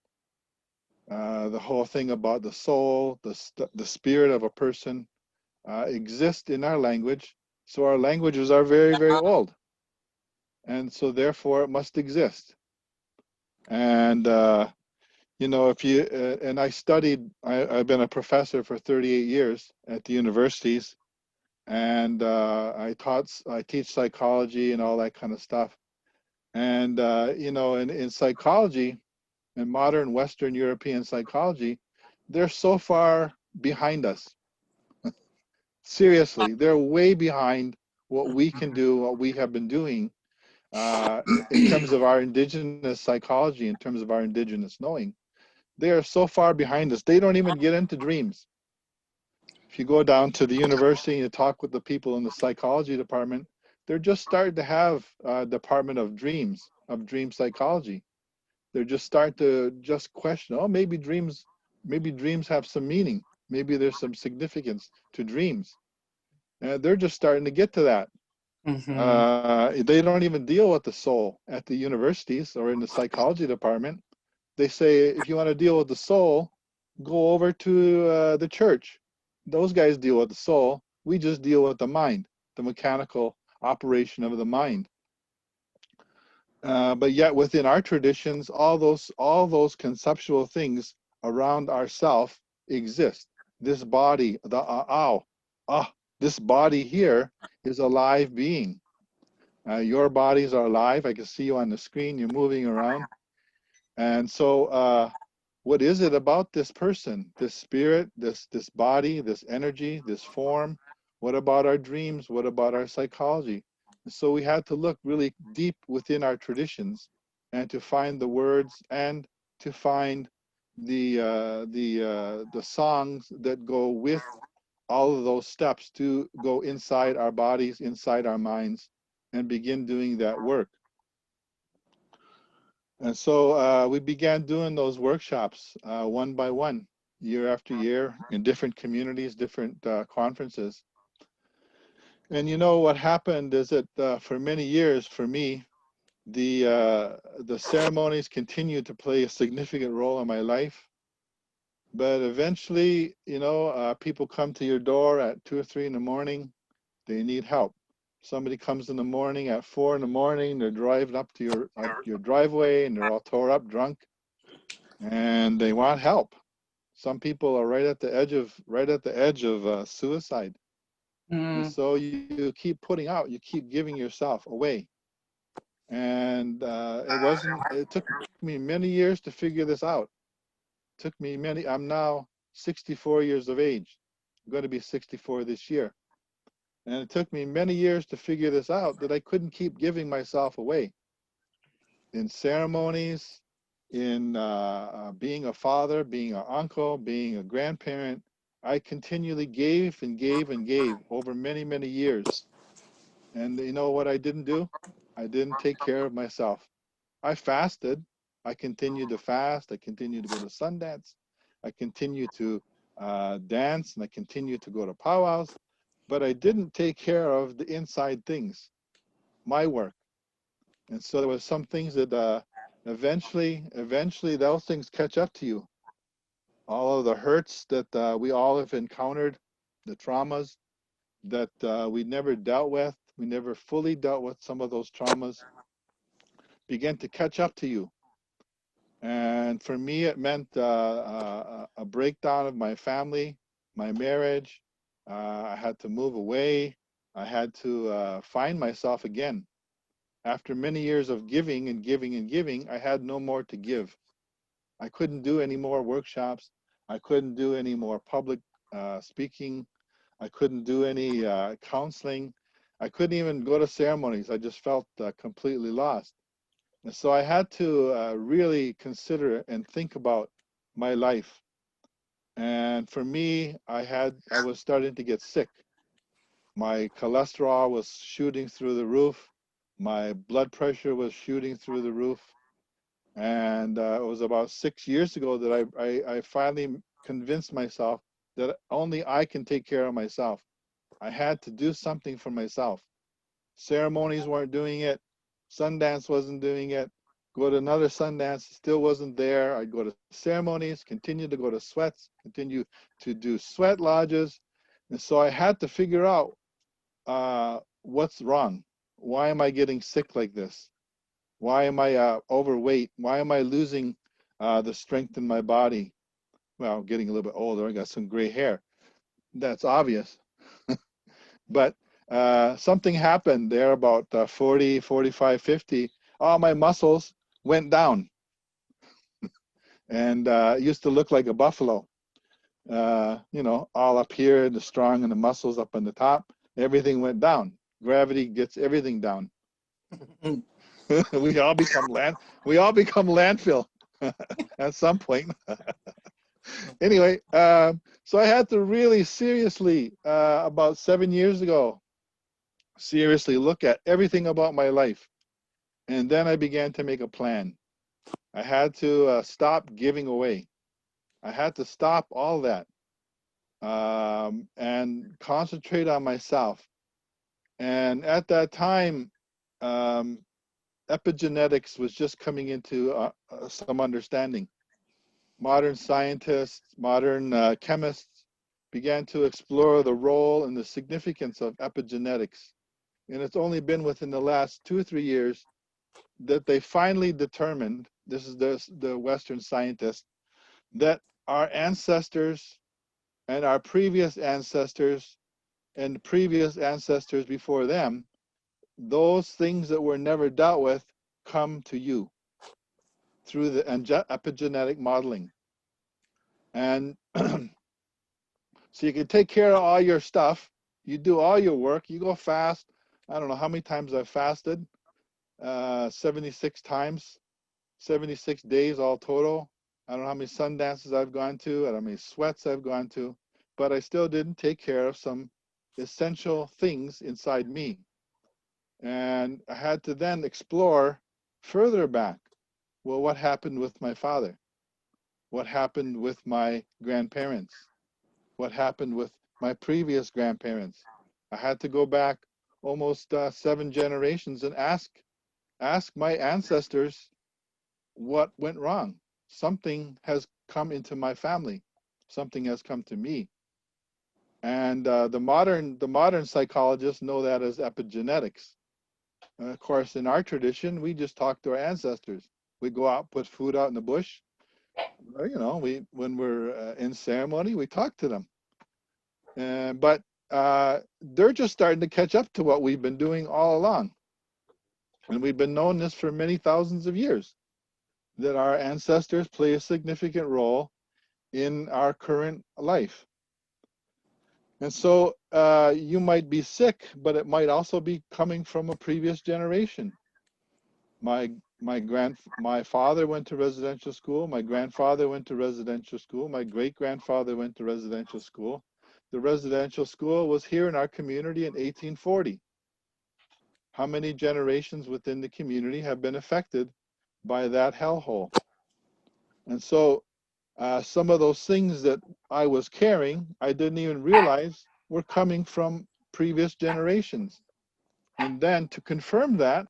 The whole thing about the soul, the spirit of a person, exist in our language. So our languages are very, very old. And so therefore it must exist. And, you know, if you, and I studied, I've been a professor for 38 years at the universities, and I teach psychology and all that kind of stuff. And, you know, in psychology, in modern Western European psychology, they're so far behind us. Seriously, they're way behind what we can do, what we have been doing in terms of our indigenous psychology, in terms of our indigenous knowing. They are so far behind us. They don't even get into dreams. If you go down to the university and you talk with the people in the psychology department, they're just starting to have a department of dreams, of dream psychology. They're just starting to just question, oh, maybe dreams have some meaning. Maybe there's some significance to dreams. And they're just starting to get to that. They don't even deal with the soul at the universities or in the psychology department. They say, if you want to deal with the soul, go over to the church. Those guys deal with the soul. We just deal with the mind, the mechanical operation of the mind. But yet within our traditions, all those conceptual things around ourself exist. This body, this body here is a live being. Your bodies are alive. I can see you on the screen. You're moving around. And so what is it about this person, this spirit, this body, this energy, this form? What about our dreams? What about our psychology? And so we had to look really deep within our traditions and to find the words and to find the songs that go with all of those steps to go inside our bodies, inside our minds, and begin doing that work. And so we began doing those workshops one by one, year after year, in different communities, different conferences. And you know what happened is that for many years, for me, the ceremonies continued to play a significant role in my life. But eventually, you know, people come to your door at 2 or 3 in the morning. They need help. Somebody comes in the morning at 4 in the morning. They're driving up to your driveway and they're all tore up, drunk, and they want help. Some people are right at the edge of suicide. And so you keep putting out, you keep giving yourself away. And it took me many years to figure this out. It took me I'm now 64 years of age. I'm going to be 64 this year. And it took me many years to figure this out, that I couldn't keep giving myself away. In ceremonies, in being a father, being an uncle, being a grandparent, I continually gave and gave and gave over many, many years. And you know what I didn't do? I didn't take care of myself. I fasted. I continued to fast. I continued to go to Sundance. I continued to dance, and I continued to go to powwows. But I didn't take care of the inside things, my work. And so there was some things that eventually those things catch up to you. All of the hurts that we all have encountered, the traumas that we never dealt with, we never fully dealt with some of those traumas, begin to catch up to you. And for me, it meant a breakdown of my family, my marriage. I had to move away. I had to find myself again. After many years of giving and giving and giving, I had no more to give. I couldn't do any more workshops. I couldn't do any more public speaking. I couldn't do any counseling. I couldn't even go to ceremonies. I just felt completely lost. And so I had to really consider and think about my life. And for me, I was starting to get sick. My cholesterol was shooting through the roof. My blood pressure was shooting through the roof. And it was about 6 years ago that I finally convinced myself that only I can take care of myself. I had to do something for myself. Ceremonies weren't doing it. Sundance wasn't doing it. Go to another Sundance, still wasn't there. I'd go to ceremonies, continue to go to sweats, continue to do sweat lodges. And so I had to figure out what's wrong. Why am I getting sick like this? Why am I overweight? Why am I losing the strength in my body? Well, getting a little bit older, I got some gray hair. That's obvious. But something happened there about 40, 45, 50. All my muscles went down and used to look like a buffalo. You know, all up here, the strong and the muscles up on the top, everything went down. Gravity gets everything down. we all become landfill at some point. Anyway, so I had to really seriously, about 7 years ago, seriously look at everything about my life. And then I began to make a plan. I had to stop giving away. I had to stop all that and concentrate on myself. And at that time, epigenetics was just coming into some understanding. Modern scientists, modern chemists began to explore the role and the significance of epigenetics. And it's only been within the last 2 or 3 years that they finally determined, this is the Western scientists, that our ancestors and our previous ancestors and previous ancestors before them, those things that were never dealt with come to you through the epigenetic modeling. And so you can take care of all your stuff, you do all your work, you go fast. I don't know how many times I've fasted, 76 times, 76 days all total. I don't know how many sun dances I've gone to, I don't know how many sweats I've gone to, but I still didn't take care of some essential things inside me. And I had to then explore further back. Well, what happened with my father? What happened with my grandparents? What happened with my previous grandparents? I had to go back almost 7 generations and ask my ancestors what went wrong. Something has come into my family. Something has come to me. And the modern psychologists know that as epigenetics. And of course, in our tradition, we just talk to our ancestors. We go out, put food out in the bush. You know, when we're in ceremony, we talk to them. But they're just starting to catch up to what we've been doing all along. And we've been knowing this for many thousands of years, that our ancestors play a significant role in our current life. And so you might be sick, but it might also be coming from a previous generation. My father went to residential school. My grandfather went to residential school. My great-grandfather went to residential school. The residential school was here in our community in 1840. How many generations within the community have been affected by that hellhole? And so some of those things that I was carrying, I didn't even realize were coming from previous generations. And then to confirm that,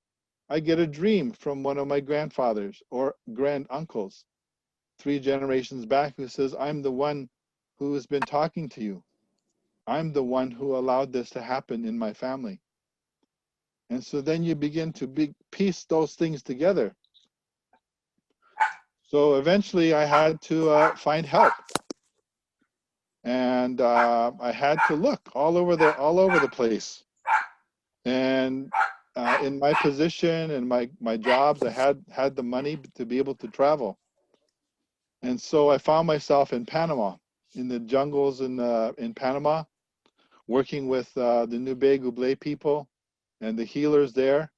I get a dream from one of my grandfathers or grand uncles 3 generations back who says, I'm the one who has been talking to you. I'm the one who allowed this to happen in my family. And so then you begin to piece those things together. So eventually I had to find help. And I had to look all over the place. And in my position and my jobs, I had the money to be able to travel. And so I found myself in Panama, in the jungles in Panama, working with the Nube Guble people and the healers there.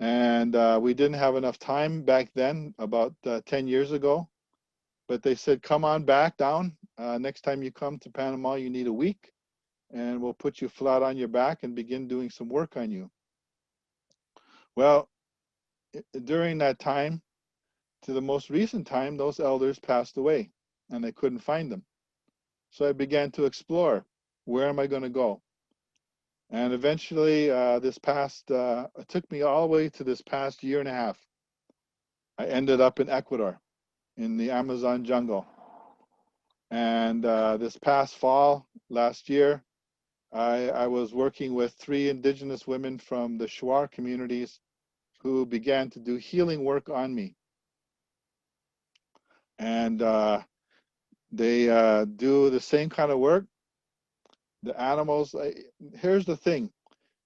And we didn't have enough time back then, about 10 years ago. but they said, come on back down. Next time you come to Panama, you need a week, and we'll put you flat on your back and begin doing some work on you. Well, during that time, to the most recent time, those elders passed away, and they couldn't find them. So I began to explore, where am I going to go? And eventually, it took me all the way to this past year and a half. I ended up in Ecuador, in the Amazon jungle. And this past fall, last year, I was working with 3 indigenous women from the Shuar communities who began to do healing work on me. And they do the same kind of work. The animals, here's the thing.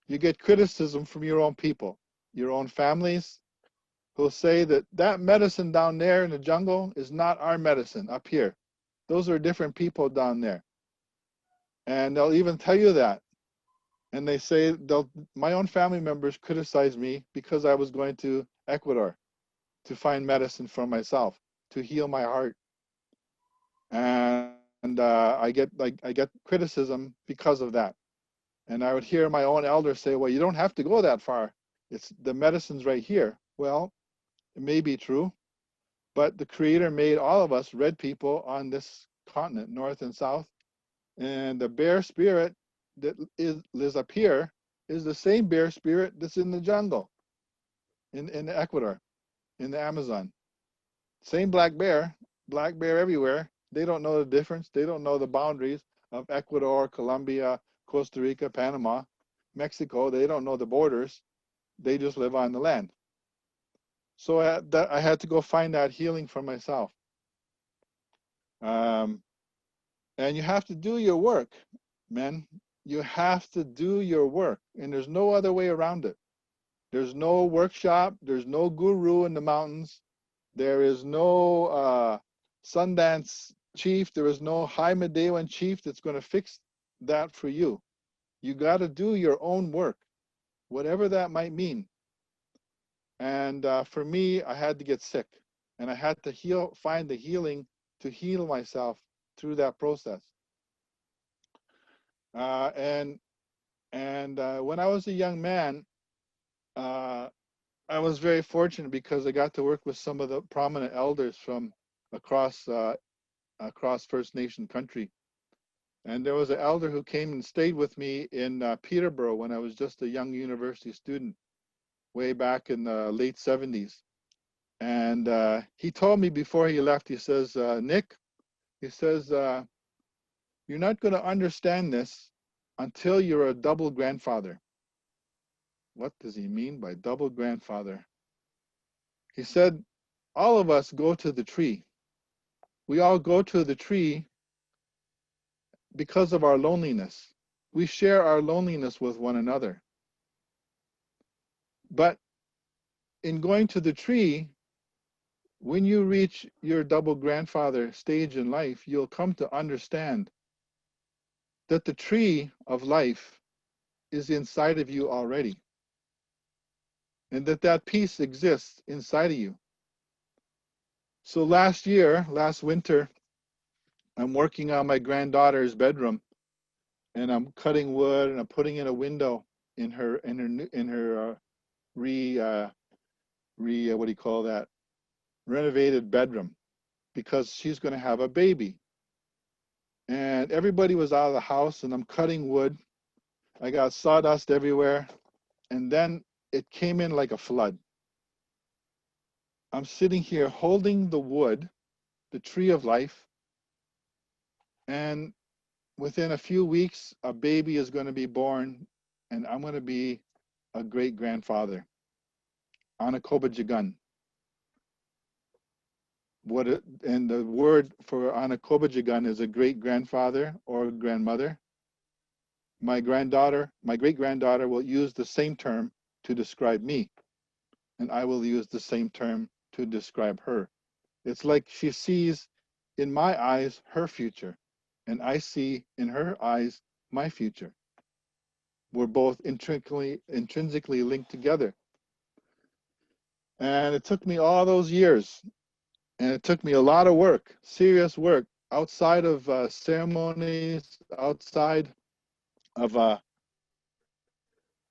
You get criticism from your own people, your own families, who'll say that that medicine down there in the jungle is not our medicine up here. Those are different people down there. And they'll even tell you that. And they say, my own family members criticize me because I was going to Ecuador to find medicine for myself, to heal my heart. And I get criticism because of that. And I would hear my own elders say, well, you don't have to go that far. It's the medicine's right here. Well, it may be true, but the Creator made all of us red people on this continent, north and south. And the bear spirit that lives up here is the same bear spirit that's in the jungle, in Ecuador, in the Amazon. Same black bear everywhere. They don't know the difference. They don't know the boundaries of Ecuador, Colombia, Costa Rica, Panama, Mexico. They don't know the borders. They just live on the land. So I had to go find that healing for myself. And you have to do your work, men. You have to do your work. And there's no other way around it. There's no workshop. There's no guru in the mountains. There is no Sundance chief. There is no High Medewan chief that's going to fix that for you. You got to do your own work, whatever that might mean. And for me, I had to get sick, and I had to find the healing to heal myself through that process. And when I was a young man, I was very fortunate because I got to work with some of the prominent elders from across First Nation country. And there was an elder who came and stayed with me in Peterborough when I was just a young university student, way back in the late 70s. And he told me before he left, he says, Nick, he says, you're not going to understand this until you're a double grandfather. What does he mean by double grandfather? He said, all of us go to the tree. We all go to the tree because of our loneliness. We share our loneliness with one another. But in going to the tree, when you reach your double grandfather stage in life, you'll come to understand that the tree of life is inside of you already. And that peace exists inside of you. So last winter, I'm working on my granddaughter's bedroom, and I'm cutting wood and I'm putting in a window in her renovated bedroom, because she's going to have a baby. And everybody was out of the house, and I'm cutting wood. I got sawdust everywhere, and then it came in like a flood. I'm sitting here holding the wood, the tree of life, and within a few weeks, a baby is going to be born, and I'm going to be a great grandfather. Anakobajigun. And the word for Anakobajigun is a great grandfather or grandmother. My great granddaughter will use the same term to describe me, and I will use the same term to describe her. It's like she sees in my eyes her future, and I see in her eyes my future. We're both intrinsically linked together. And it took me all those years And it took me a lot of work, serious work, outside of ceremonies, outside of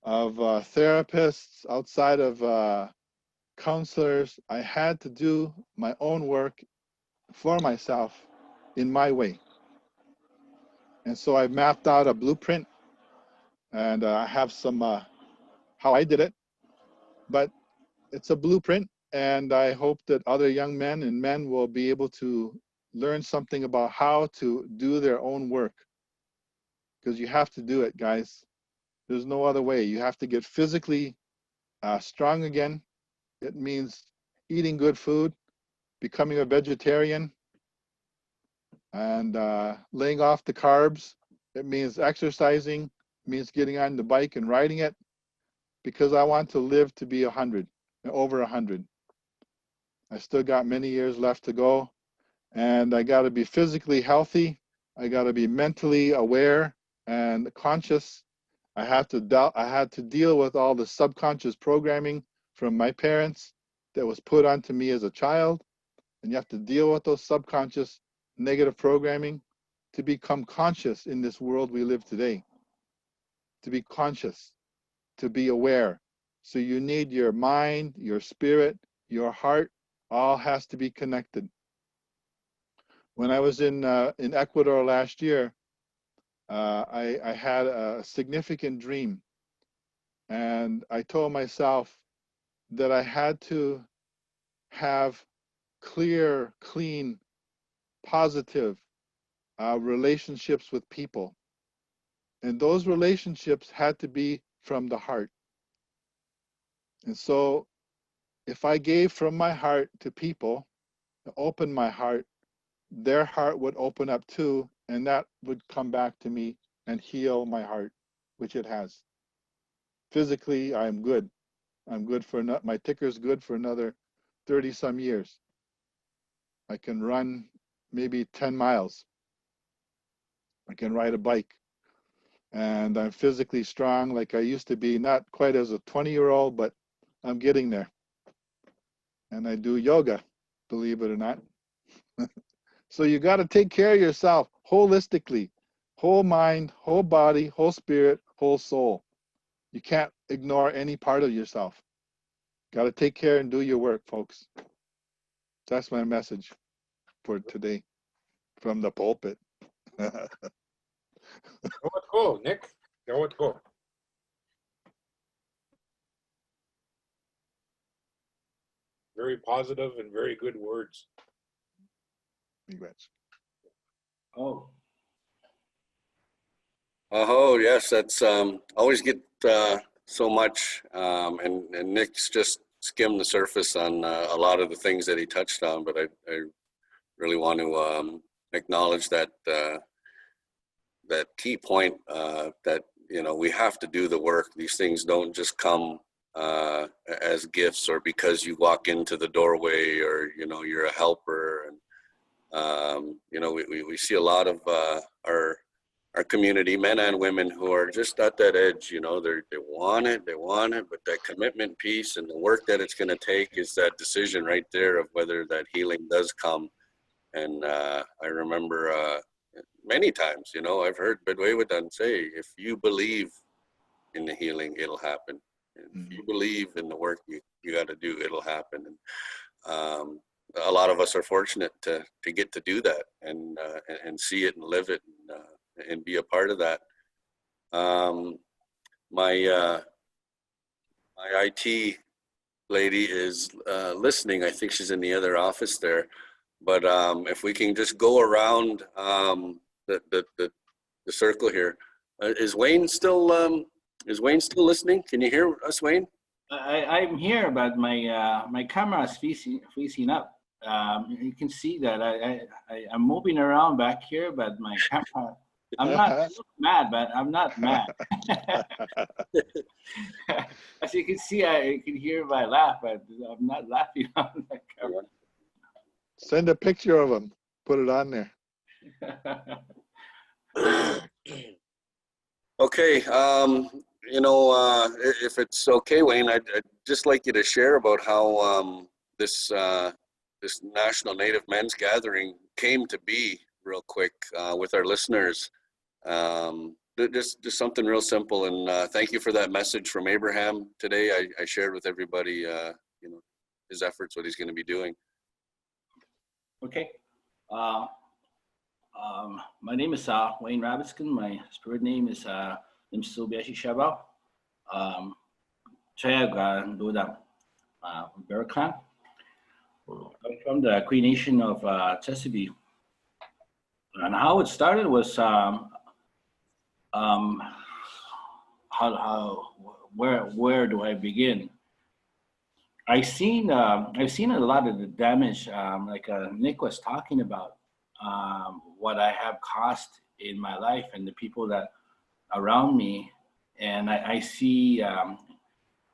therapists, outside of counselors. I had to do my own work for myself in my way. And so I mapped out a blueprint, and I have some how I did it, but it's a blueprint, and I hope that other young men and men will be able to learn something about how to do their own work, because you have to do it, guys. There's no other way. You have to get physically strong again. It means eating good food, becoming a vegetarian, and laying off the carbs. It means exercising. It means getting on the bike and riding it, because I want to live to be 100, over 100. I still got many years left to go, and I got to be physically healthy. I got to be mentally aware and conscious. I had to deal with all the subconscious programming from my parents that was put onto me as a child, and you have to deal with those subconscious negative programming to become conscious in this world we live today. To be conscious, to be aware. So you need your mind, your spirit, your heart, all has to be connected. When I was in Ecuador last year, I had a significant dream, and I told myself that I had to have clear, clean, positive relationships with people, and those relationships had to be from the heart. And so if I gave from my heart to people, open my heart, their heart would open up too, and that would come back to me and heal my heart, which it has. Physically, I'm good. I'm good for my ticker's good for another 30 some years. I can run maybe 10 miles. I can ride a bike. And I'm physically strong like I used to be, not quite as a 20-year-old, but I'm getting there. And I do yoga, believe it or not. So you got to take care of yourself holistically, whole mind, whole body, whole spirit, whole soul. You can't ignore any part of yourself. Got to take care and do your work, folks. That's my message for today from the pulpit. Go with go, Nick. Go with go. Very positive and very good words. Regrets. Oh, Oh, yes, that's always get so much, and Nick's just skimmed the surface on a lot of the things that he touched on, but I really want to acknowledge that that key point that, you know, we have to do the work. These things don't just come as gifts or because you walk into the doorway or, you know, you're a helper. And you know, we see a lot of our community, men and women, who are just at that edge. You know, they want it, but that commitment piece and the work that it's going to take is that decision right there of whether that healing does come. And I remember many times, you know, I've heard Bedwaywadan say, if you believe in the healing, it'll happen. If you believe in the work you got to do, it'll happen. And a lot of us are fortunate to get to do that and see it and live it and be a part of that. My IT lady is listening. I think she's in the other office there. But if we can just go around the circle here, is Wayne still listening? Can you hear us, Wayne? I'm here, but my camera is facing up. You can see that I'm moving around back here, but my camera. I'm not mad, but I'm not mad. As you can see, I can hear my laugh, but I'm not laughing on the camera. Send a picture of him. Put it on there. Okay. You know, if it's okay, Wayne, I'd just like you to share about how this this National Native Men's Gathering came to be real quick with our listeners. Just something real simple, and thank you for that message from Abraham today. I shared with everybody, his efforts, what he's going to be doing. Okay. My name is Wayne Rabbitskin. My spirit name is Nimsubiashi Shabao. Chayaga Duda Bear Clan. I'm from the Cree Nation of Chesapeake. And how it started was where do I begin? I've seen a lot of the damage, like Nick was talking about, what I have caused in my life and the people that around me, and I see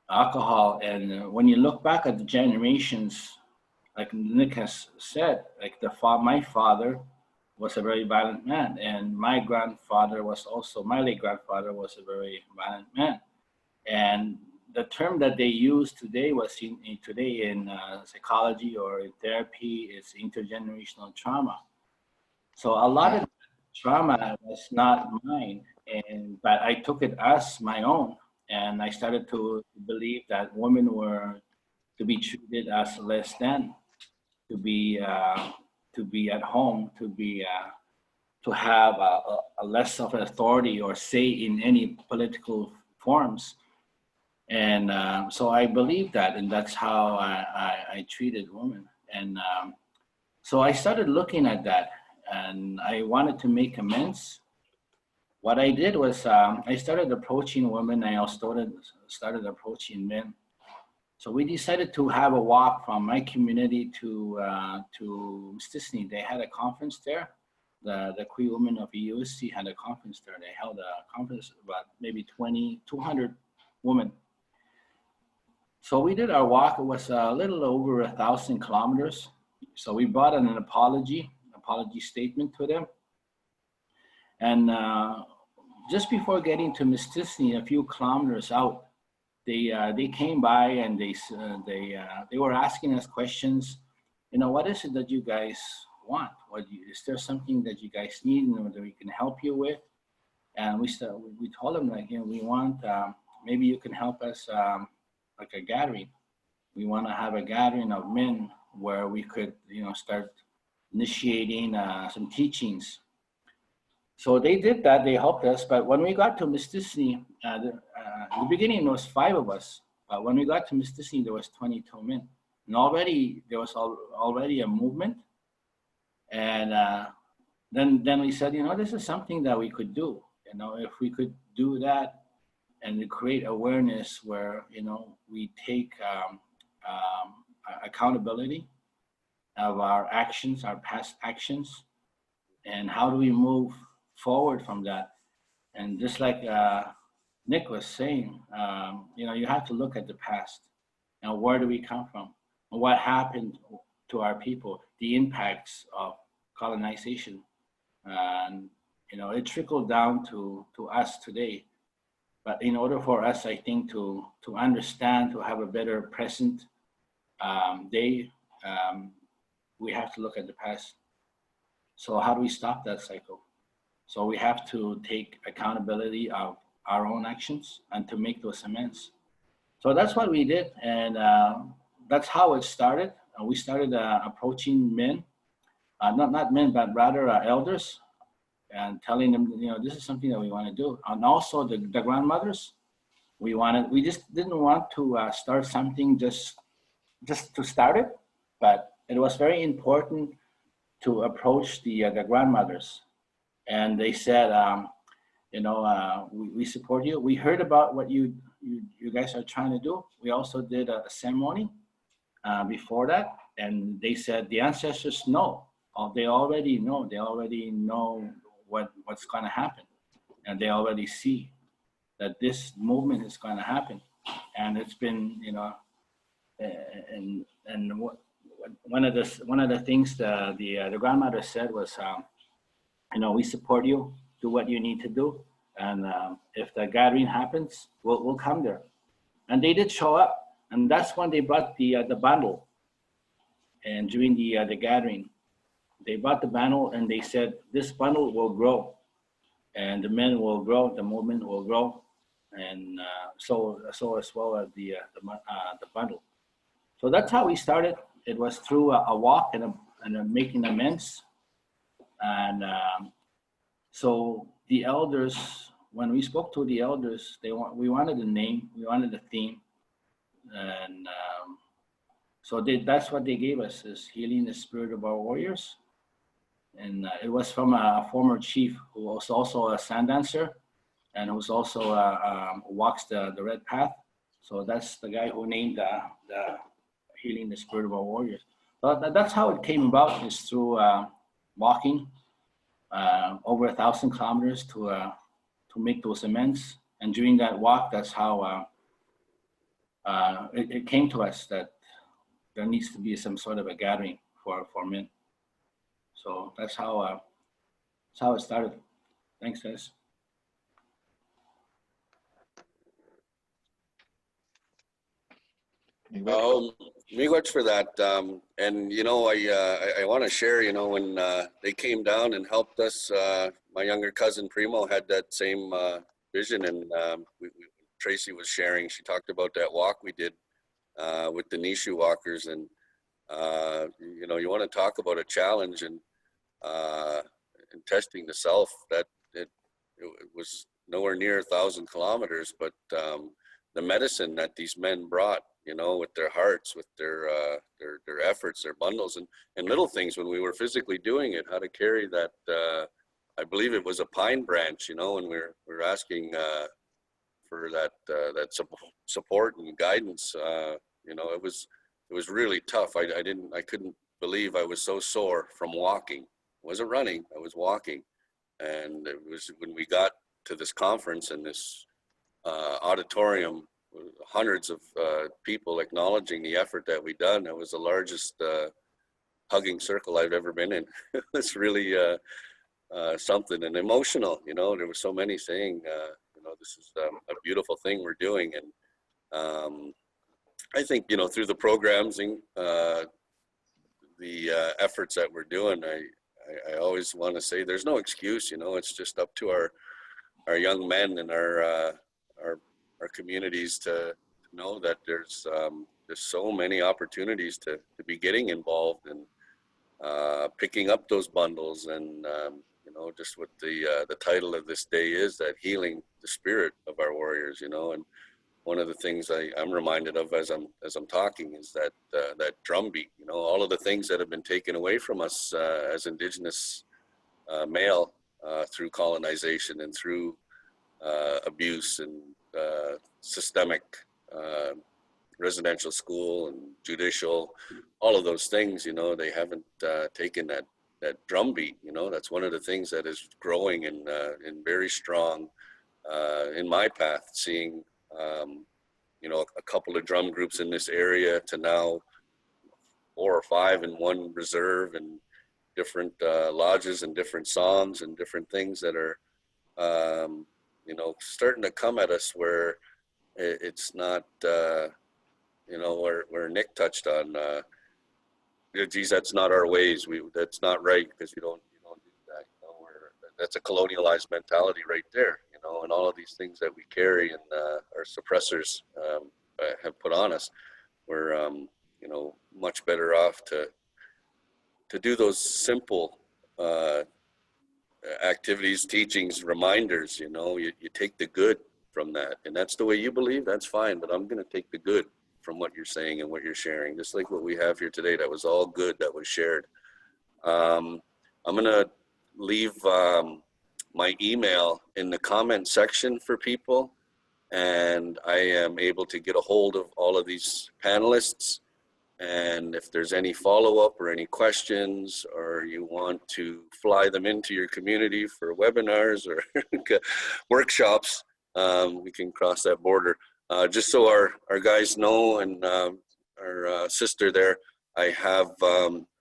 alcohol. And when you look back at the generations, like Nick has said, like my father was a very violent man, and my grandfather was also, my late grandfather was a very violent man. And the term that they use today was today in psychology or in therapy is intergenerational trauma. So a lot of trauma was not mine, but I took it as my own, and I started to believe that women were to be treated as less than, to be at home, to have a less of an authority or say in any political forms. And so I believe that, and that's how I treated women. And so I started looking at that, and I wanted to make amends. What I did was I started approaching women, and I started approaching men. So we decided to have a walk from my community to Mistissini. They had a conference there. The Cree women of EUSC had a conference there. They held a conference, about maybe 200 women. So we did our walk. It was a little over 1,000 kilometers. So we brought an apology statement to them. And just before getting to Mistissini, a few kilometers out, they came by and they were asking us questions. What is it that you guys want? Is there something that you guys need and that we can help you with? And we told them, like, we want, maybe you can help us, like a gathering. We want to have a gathering of men where we could, start initiating some teachings. So they did that. They helped us. But when we got to Mistissini, in the beginning there was 5 of us. But when we got to Mistissini, there was 22 men, and already there was already a movement. And then we said, this is something that we could do. If we could do that and create awareness where we take accountability of our actions, our past actions, and how do we move forward from that. And just like Nick was saying, you have to look at the past. Where do we come from? And what happened to our people? The impacts of colonization. And it trickled down to us today. But in order for us, I think, to understand, to have a better present day, we have to look at the past. So how do we stop that cycle? So we have to take accountability of our own actions and to make those amends. So that's what we did, and that's how it started. We started approaching men, not men, but rather elders, and telling them, this is something that we want to do. And also the grandmothers, we just didn't want to start something just to start it, but it was very important to approach the grandmothers. And they said, we support you. We heard about what you guys are trying to do. We also did a ceremony before that, and they said the ancestors know. They already know. They already know what's going to happen, and they already see that this movement is going to happen. And it's been, and one of the things the grandmother said was, we support you. Do what you need to do, and if the gathering happens, we'll come there. And they did show up, and that's when they brought the bundle. And during the gathering, they brought the bundle and they said, this bundle will grow, and the men will grow, the movement will grow, and so as well as the bundle. So that's how we started. It was through a walk and making amends. And so the elders, when we spoke to the elders, we wanted a name, we wanted a theme, and so that's what they gave us, is healing the spirit of our warriors. And it was from a former chief who was also a sand dancer and who's also walks the red path. So that's the guy who named the healing the spirit of our warriors. So that's how it came about, is through walking over 1,000 kilometers to make those amends. And during that walk, that's how it came to us that there needs to be some sort of a gathering for men. So that's how it started. Thanks, guys. Miigwech for that. And, you know, I want to share, you know, when they came down and helped us, my younger cousin Primo had that same vision. And Tracey was sharing, she talked about that walk we did with the Nishu walkers. And, you know, you want to talk about a challenge and testing the self, that it was nowhere near 1,000 kilometers, but the medicine that these men brought, you know, with their hearts, with their efforts, their bundles, and little things when we were physically doing it, how to carry that, I believe it was a pine branch, you know, and we're asking for that support and guidance. You know, it was really tough. I couldn't believe I was so sore from walking. I wasn't running, I was walking. And it was when we got to this conference in this auditorium, hundreds of people acknowledging the effort that we done. It was the largest hugging circle I've ever been in. It's really something, and emotional, you know. There were so many saying, you know, this is a beautiful thing we're doing. And I think, you know, through the programs and the efforts that we're doing, I always want to say there's no excuse, you know. It's just up to our young men and our communities to know that there's so many opportunities to be getting involved and picking up those bundles. And you know, just what the title of this day is, that healing the spirit of our warriors, you know. And one of the things I'm reminded of as I'm talking is that drumbeat, you know, all of the things that have been taken away from us as Indigenous male through colonization and through abuse and systemic residential school and judicial, all of those things, you know, they haven't taken that drumbeat, you know. That's one of the things that is growing and very strong in my path, seeing you know, a couple of drum groups in this area to now 4 or 5 in one reserve, and different lodges and different songs and different things that are you know, starting to come at us, where it's not you know, where Nick touched on, geez, that's not our ways, that's not right, because you don't do that, you know. That's a colonialized mentality right there, you know. And all of these things that we carry and our suppressors have put on us, we're you know, much better off to do those simple activities, teachings, reminders, you know. You take the good from that, and that's the way you believe, that's fine, but I'm going to take the good from what you're saying and what you're sharing, just like what we have here today. That was all good that was shared. I'm going to leave my email in the comment section for people, and I am able to get a hold of all of these panelists. And if there's any follow-up or any questions, or you want to fly them into your community for webinars or workshops, we can cross that border. Just so our guys know, and our sister there, I have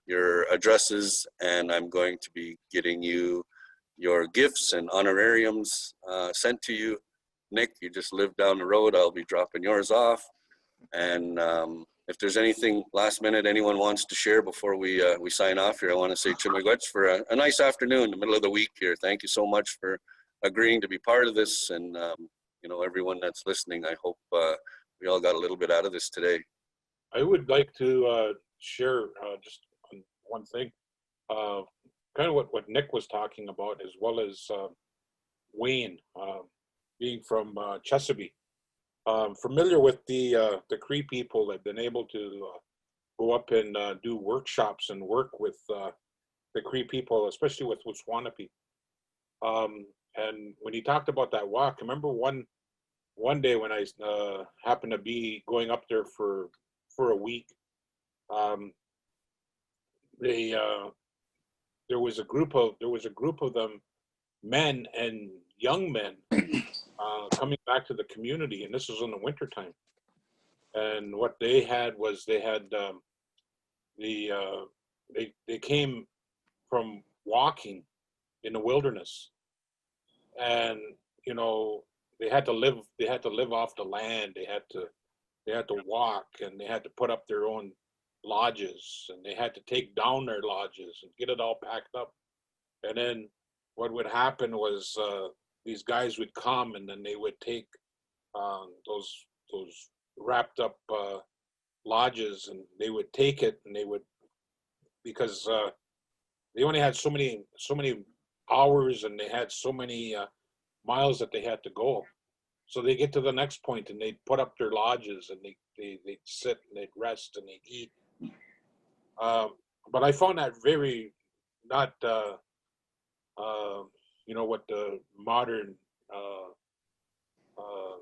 your addresses, and I'm going to be getting you your gifts and honorariums sent to you. Nick, you just live down the road. I'll be dropping yours off. And if there's anything last minute anyone wants to share before we sign off here, I want to say Chimagwetch for a nice afternoon in the middle of the week here. Thank you so much for agreeing to be part of this, and you know, everyone that's listening, I hope we all got a little bit out of this today. I would like to share just one thing, kind of what Nick was talking about, as well as Wayne, being from Chesapeake. Familiar with the Cree people. I've been able to go up and do workshops and work with the Cree people, especially with Swampy. And when he talked about that walk, I remember one day when I happened to be going up there for a week. There was a group of them, men and young men, coming back to the community, and this was in the wintertime. And what they had was they came from walking in the wilderness, and you know, they had to live off the land. They had to walk, and they had to put up their own lodges, and they had to take down their lodges and get it all packed up. And then what would happen was these guys would come, and then they would take those wrapped up lodges, and they would take it, and they would, because they only had so many hours, and they had so many miles that they had to go. So they get to the next point, and they'd put up their lodges, and they'd sit, and they'd rest, and they'd eat. But I found that very not, you know, what the modern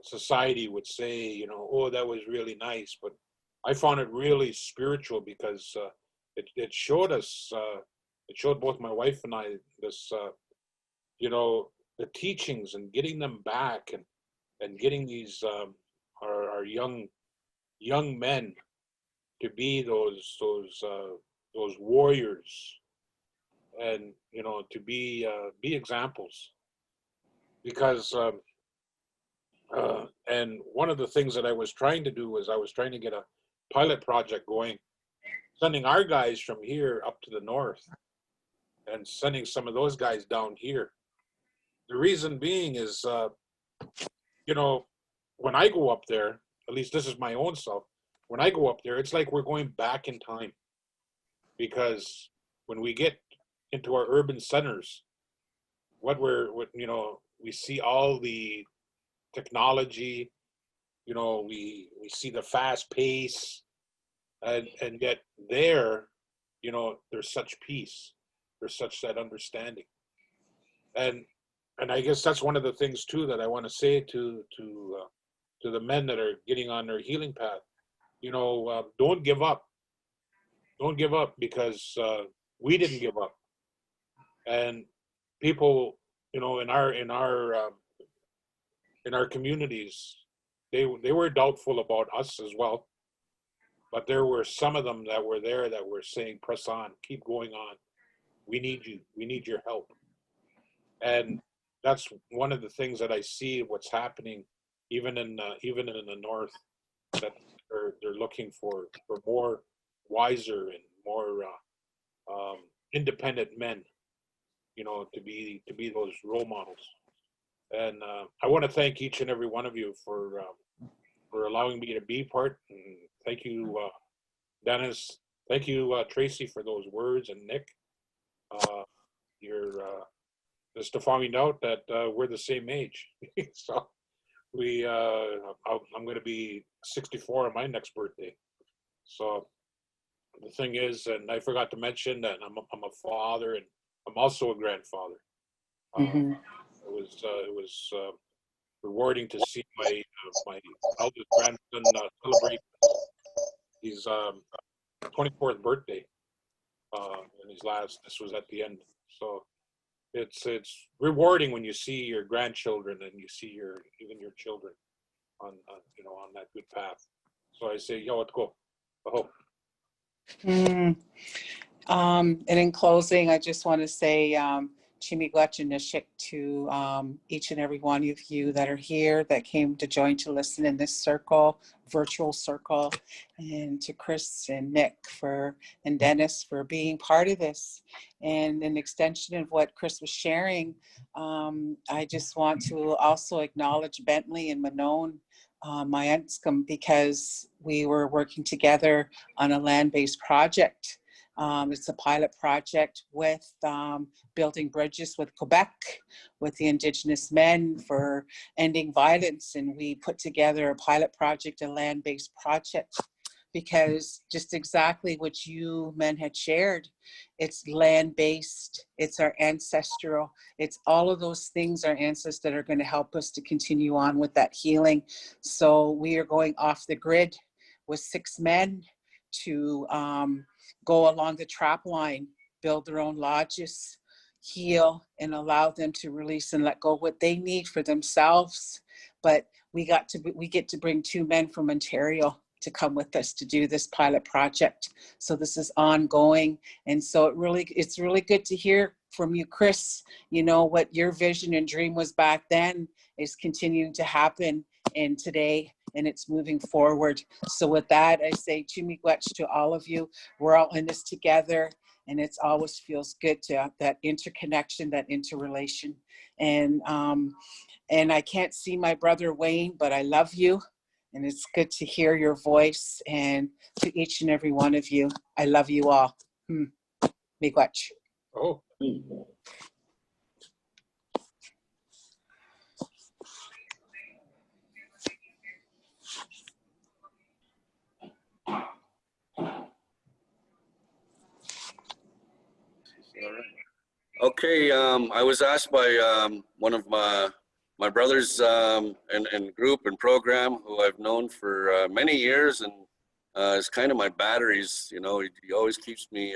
society would say, you know, oh, that was really nice. But I found it really spiritual, because it showed us, it showed both my wife and I this, you know, the teachings, and getting them back, and getting these our young men to be those warriors, and you know, to be examples. Because and one of the things that I was trying to do was I was trying to get a pilot project going, sending our guys from here up to the north, and sending some of those guys down here. The reason being is, you know, when I go up there, at least this is my own self, when I go up there, it's like we're going back in time. Because when we get into our urban centers, what you know, we see all the technology, you know, we see the fast pace, and yet there, you know, there's such peace, there's such that understanding. And I guess that's one of the things too that I want to say to the men that are getting on their healing path. You know, don't give up. Don't give up, because we didn't give up. And people, you know, in our communities, they were doubtful about us as well. But there were some of them that were there that were saying, "Press on, keep going on. We need you. We need your help." And that's one of the things that I see what's happening, even in the north, that they're looking for more wiser and more independent men, you know, to be those role models. And I want to thank each and every one of you for allowing me to be part. And thank you, Dennis. Thank you, Tracey, for those words, and Nick. You're just to find out that we're the same age. So I'm going to be 64 on my next birthday. So the thing is, and I forgot to mention that I'm a father, and I'm also a grandfather. Mm-hmm. It was rewarding to see my eldest grandson celebrate his 24th birthday, and this was at the end. So it's rewarding when you see your grandchildren, and you see even your children on you know, on that good path. So I say, yo, let's go. Oh. And in closing, I just want to say Chimigwachanishik to each and every one of you that are here, that came to join to listen in this circle, virtual circle, and to Chris and Nick and Dennis for being part of this. And an extension of what Chris was sharing, I just want to also acknowledge Bentley and Manon, my Anscombe, because we were working together on a land-based project. It's a pilot project with building bridges with Quebec, with the Indigenous men for ending violence. And we put together a pilot project, a land-based project, because just exactly what you men had shared, it's land-based, it's our ancestral, it's all of those things, our ancestors, that are going to help us to continue on with that healing. So we are going off the grid with 6 men to go along the trap line, build their own lodges, heal, and allow them to release and let go what they need for themselves. But we get to bring 2 men from Ontario to come with us to do this pilot project. So this is ongoing. And so it's really good to hear from you, Chris. You know, what your vision and dream was back then is continuing to happen in today, and it's moving forward. So with that, I say Chimigwech to all of you. We're all in this together, and it's always feels good to have that interconnection, that interrelation. And I can't see my brother Wayne, but I love you. And it's good to hear your voice. And to each and every one of you, I love you all. Miigwech. Oh. Okay, I was asked by one of my brothers and group and program, who I've known for many years, and is kind of my batteries. You know, he always keeps me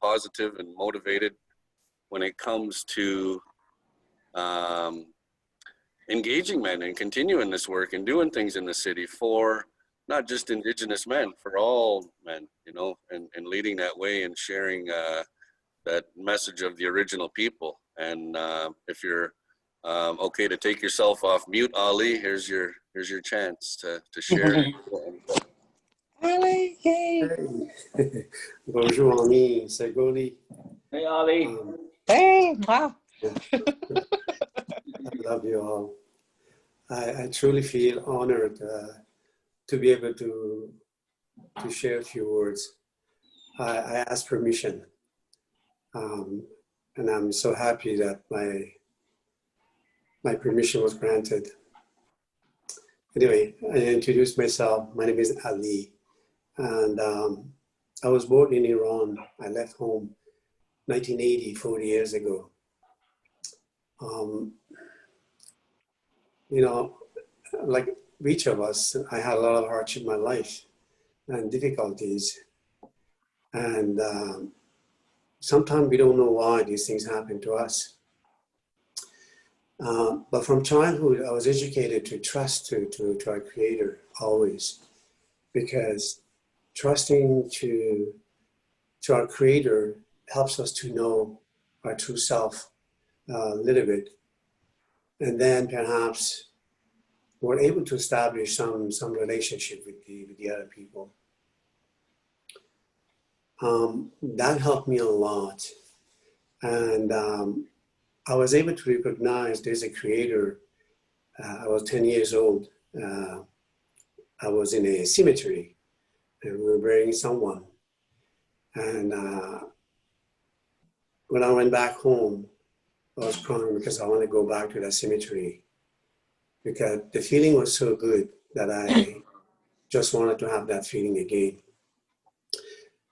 positive and motivated when it comes to engaging men and continuing this work and doing things in the city for not just Indigenous men, for all men, you know, and leading that way and sharing that message of the original people. And if you're okay to take yourself off mute, Ali, here's your chance to share. Ali, yay. Hey. Bonjour, ami, Segoli. Hey, Ali. Hey, wow. I love you all. I truly feel honored to be able to share a few words. I asked permission, and I'm so happy that my permission was granted. Anyway, I introduced myself. My name is Ali, and I was born in Iran. I left home 1980, 40 years ago. You know, like each of us, I had a lot of hardship in my life and difficulties. And sometimes we don't know why these things happen to us. But from childhood, I was educated to trust to our Creator always, because trusting to our Creator helps us to know our true self a little bit. And then perhaps we're able to establish some relationship with the other people. That helped me a lot. And I was able to recognize there's a Creator. I was 10 years old. I was in a cemetery, and we were burying someone. And when I went back home, I was crying because I want to go back to that cemetery, because the feeling was so good that I just wanted to have that feeling again.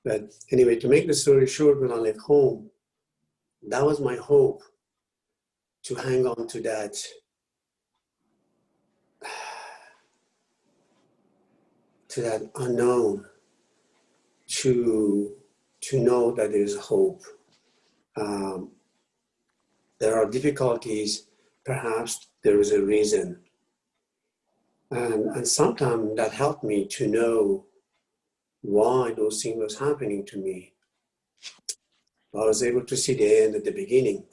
But anyway, to make the story short, when I left home, that was my hope, to hang on to that unknown, to know that there's hope. There are difficulties, perhaps there is a reason. And sometimes that helped me to know why those things was happening to me. I was able to see the end at the beginning.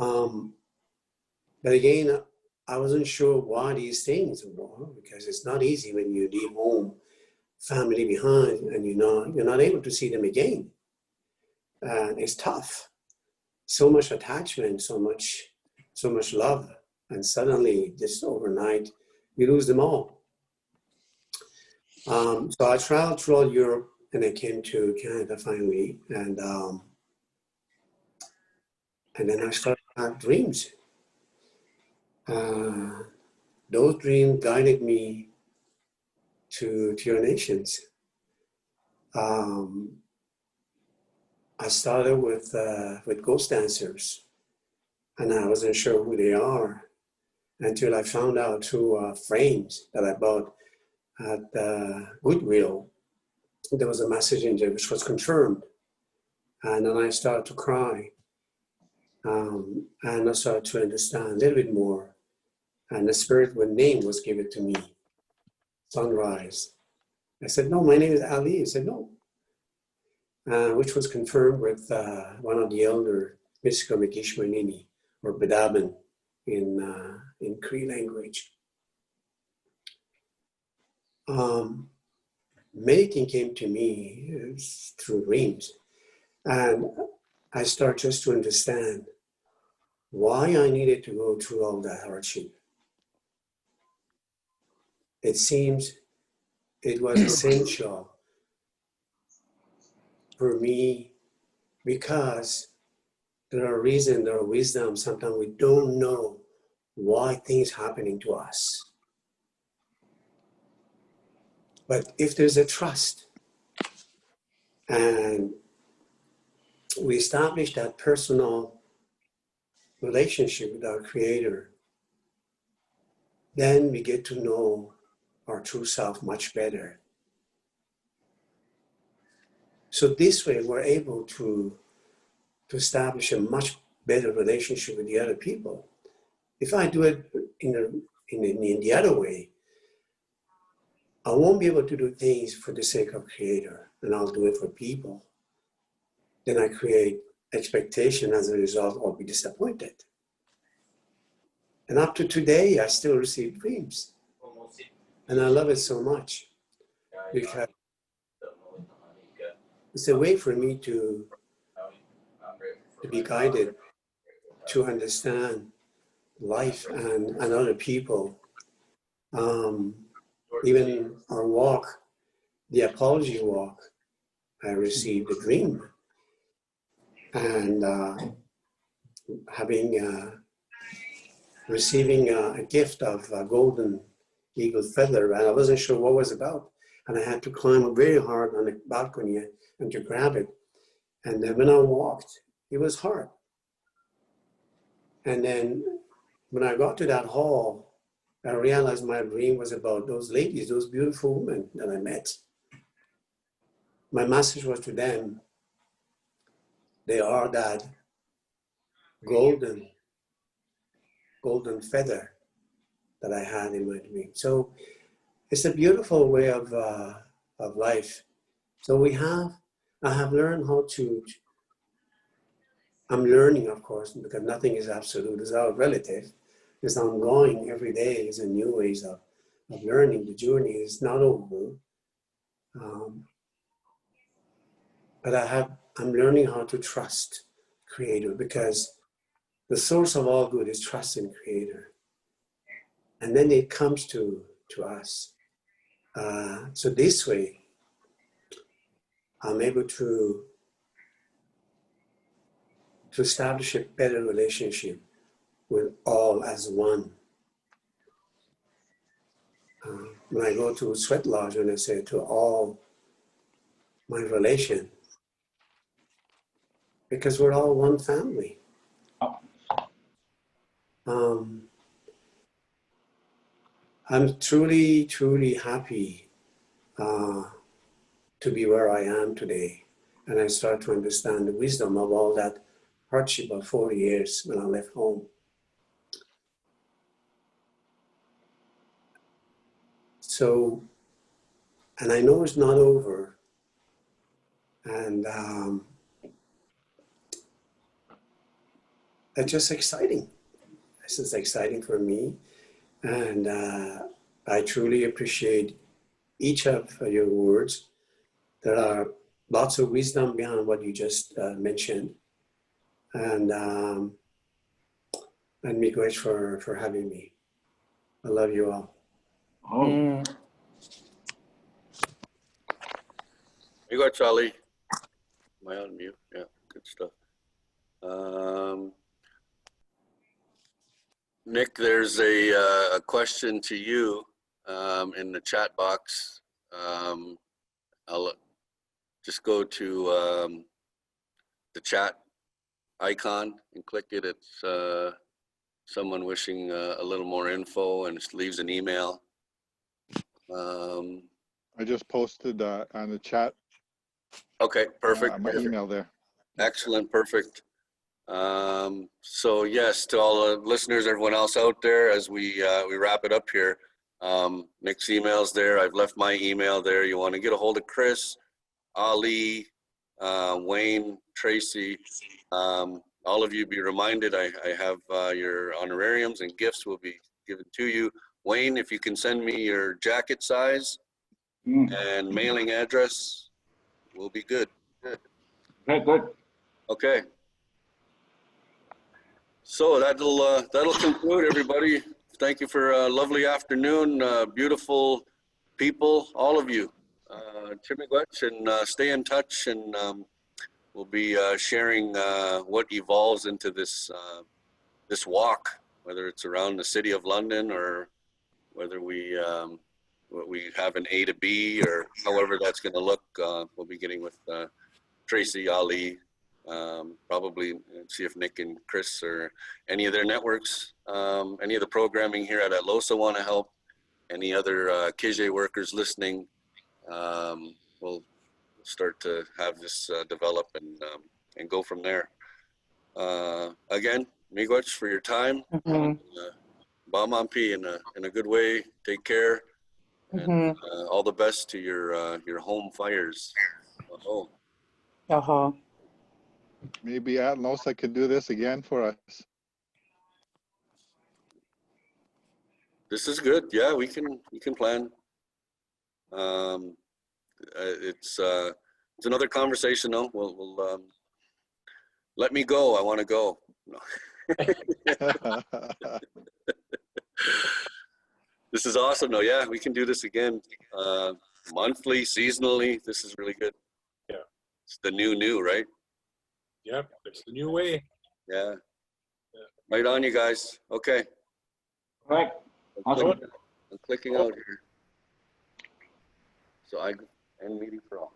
But again, I wasn't sure why these things were, because it's not easy when you leave home, family behind, and you're not able to see them again. It's tough. So much attachment, so much love, and suddenly, just overnight, you lose them all. So I traveled throughout Europe, and I came to Canada finally, and then I started to have dreams. Those dreams guided me to your nations. I started with ghost dancers, and I wasn't sure who they are until I found out through frames that I bought at Goodwill. There was a message in there which was confirmed, and then I started to cry, and I started to understand a little bit more, and the spirit with name was given to me, Sunrise. I said, no, my name is Ali. He said, no. Which was confirmed with one of the elder, Mr. Mikishmanini, or Bedaban in Cree language. Many things came to me through dreams, and I started just to understand why I needed to go through all that hardship. It seems it was essential for me, because there are reasons, there are wisdom. Sometimes we don't know why things are happening to us. But if there's a trust and we establish that personal relationship with our Creator, then we get to know our true self much better. So this way we're able to establish a much better relationship with the other people. If I do it in the other way, I won't be able to do things for the sake of Creator, and I'll do it for people. Then I create expectation. As a result, I'll be disappointed. And up to today, I still receive dreams. And I love it so much, because it's a way for me to be guided, to understand life and other people. Even our walk, the apology walk, I received a dream. And receiving a gift of a golden eagle feather, and I wasn't sure what it was about. And I had to climb very hard on the balcony and to grab it. And then when I walked, it was hard. And then when I got to that hall, I realized my dream was about those ladies, those beautiful women that I met. My message was to them, they are that golden feather that I had in my dream. So it's a beautiful way of life. So I have learned how to, I'm learning, of course, because nothing is absolute, it's all relative. It's ongoing every day, is a new ways of learning. The journey is not over. But I'm learning how to trust Creator, because the source of all good is trust in Creator. And then it comes to us. So this way, I'm able to establish a better relationship with all as one. When I go to Sweat Lodge, and I say to all my relation, because we're all one family. I'm truly, truly happy to be where I am today. And I start to understand the wisdom of all that hardship of 40 years when I left home. So, and I know it's not over. And it's just exciting. This is exciting for me. And I truly appreciate each of your words. There are lots of wisdom behind what you just mentioned. And miigwech for having me. I love you all. Oh, You got Charlie. Am I on mute? Yeah, good stuff. Nick, there's a question to you in the chat box. I'll just go to the chat icon and click it. It's someone wishing a little more info and just leaves an email. I just posted on the chat Okay, perfect. my email there. Excellent, perfect. So yes, to all the listeners, everyone else out there, as we wrap it up here, Nick's email's there. I've left my email there. You want to get a hold of Chris, Ali, Wayne, Tracey, all of you be reminded, I have your honorariums and gifts will be given to you. Wayne, if you can send me your jacket size and mailing address, we'll be good. very good. Okay. So that'll conclude, everybody. Thank you for a lovely afternoon. Beautiful people, all of you. Chimigwech, and stay in touch, and we'll be sharing what evolves into this this walk, whether it's around the city of London or whether we have an A to B or however that's going to look. We'll be getting with Tracey, Ali, probably see if Nick and Chris or any of their networks, any of the programming here at Atlohsa want to help. Any other Kizhaay workers listening, we'll start to have this develop and go from there. Again, miigwech for your time. Bamampi in a good way. Take care. And all the best to your home fires. Maybe Atlohsa can do this again for us. This is good. Yeah, we can plan. It's another conversation though. We'll let me go. I want to go. No. This is awesome though. Yeah, we can do this again. Monthly, seasonally. This is really good. Yeah. It's the new, right? Yep, it's the new way. Yeah. Right on, you guys. Okay. All right. Awesome. I'm clicking out here. So I end meeting for all.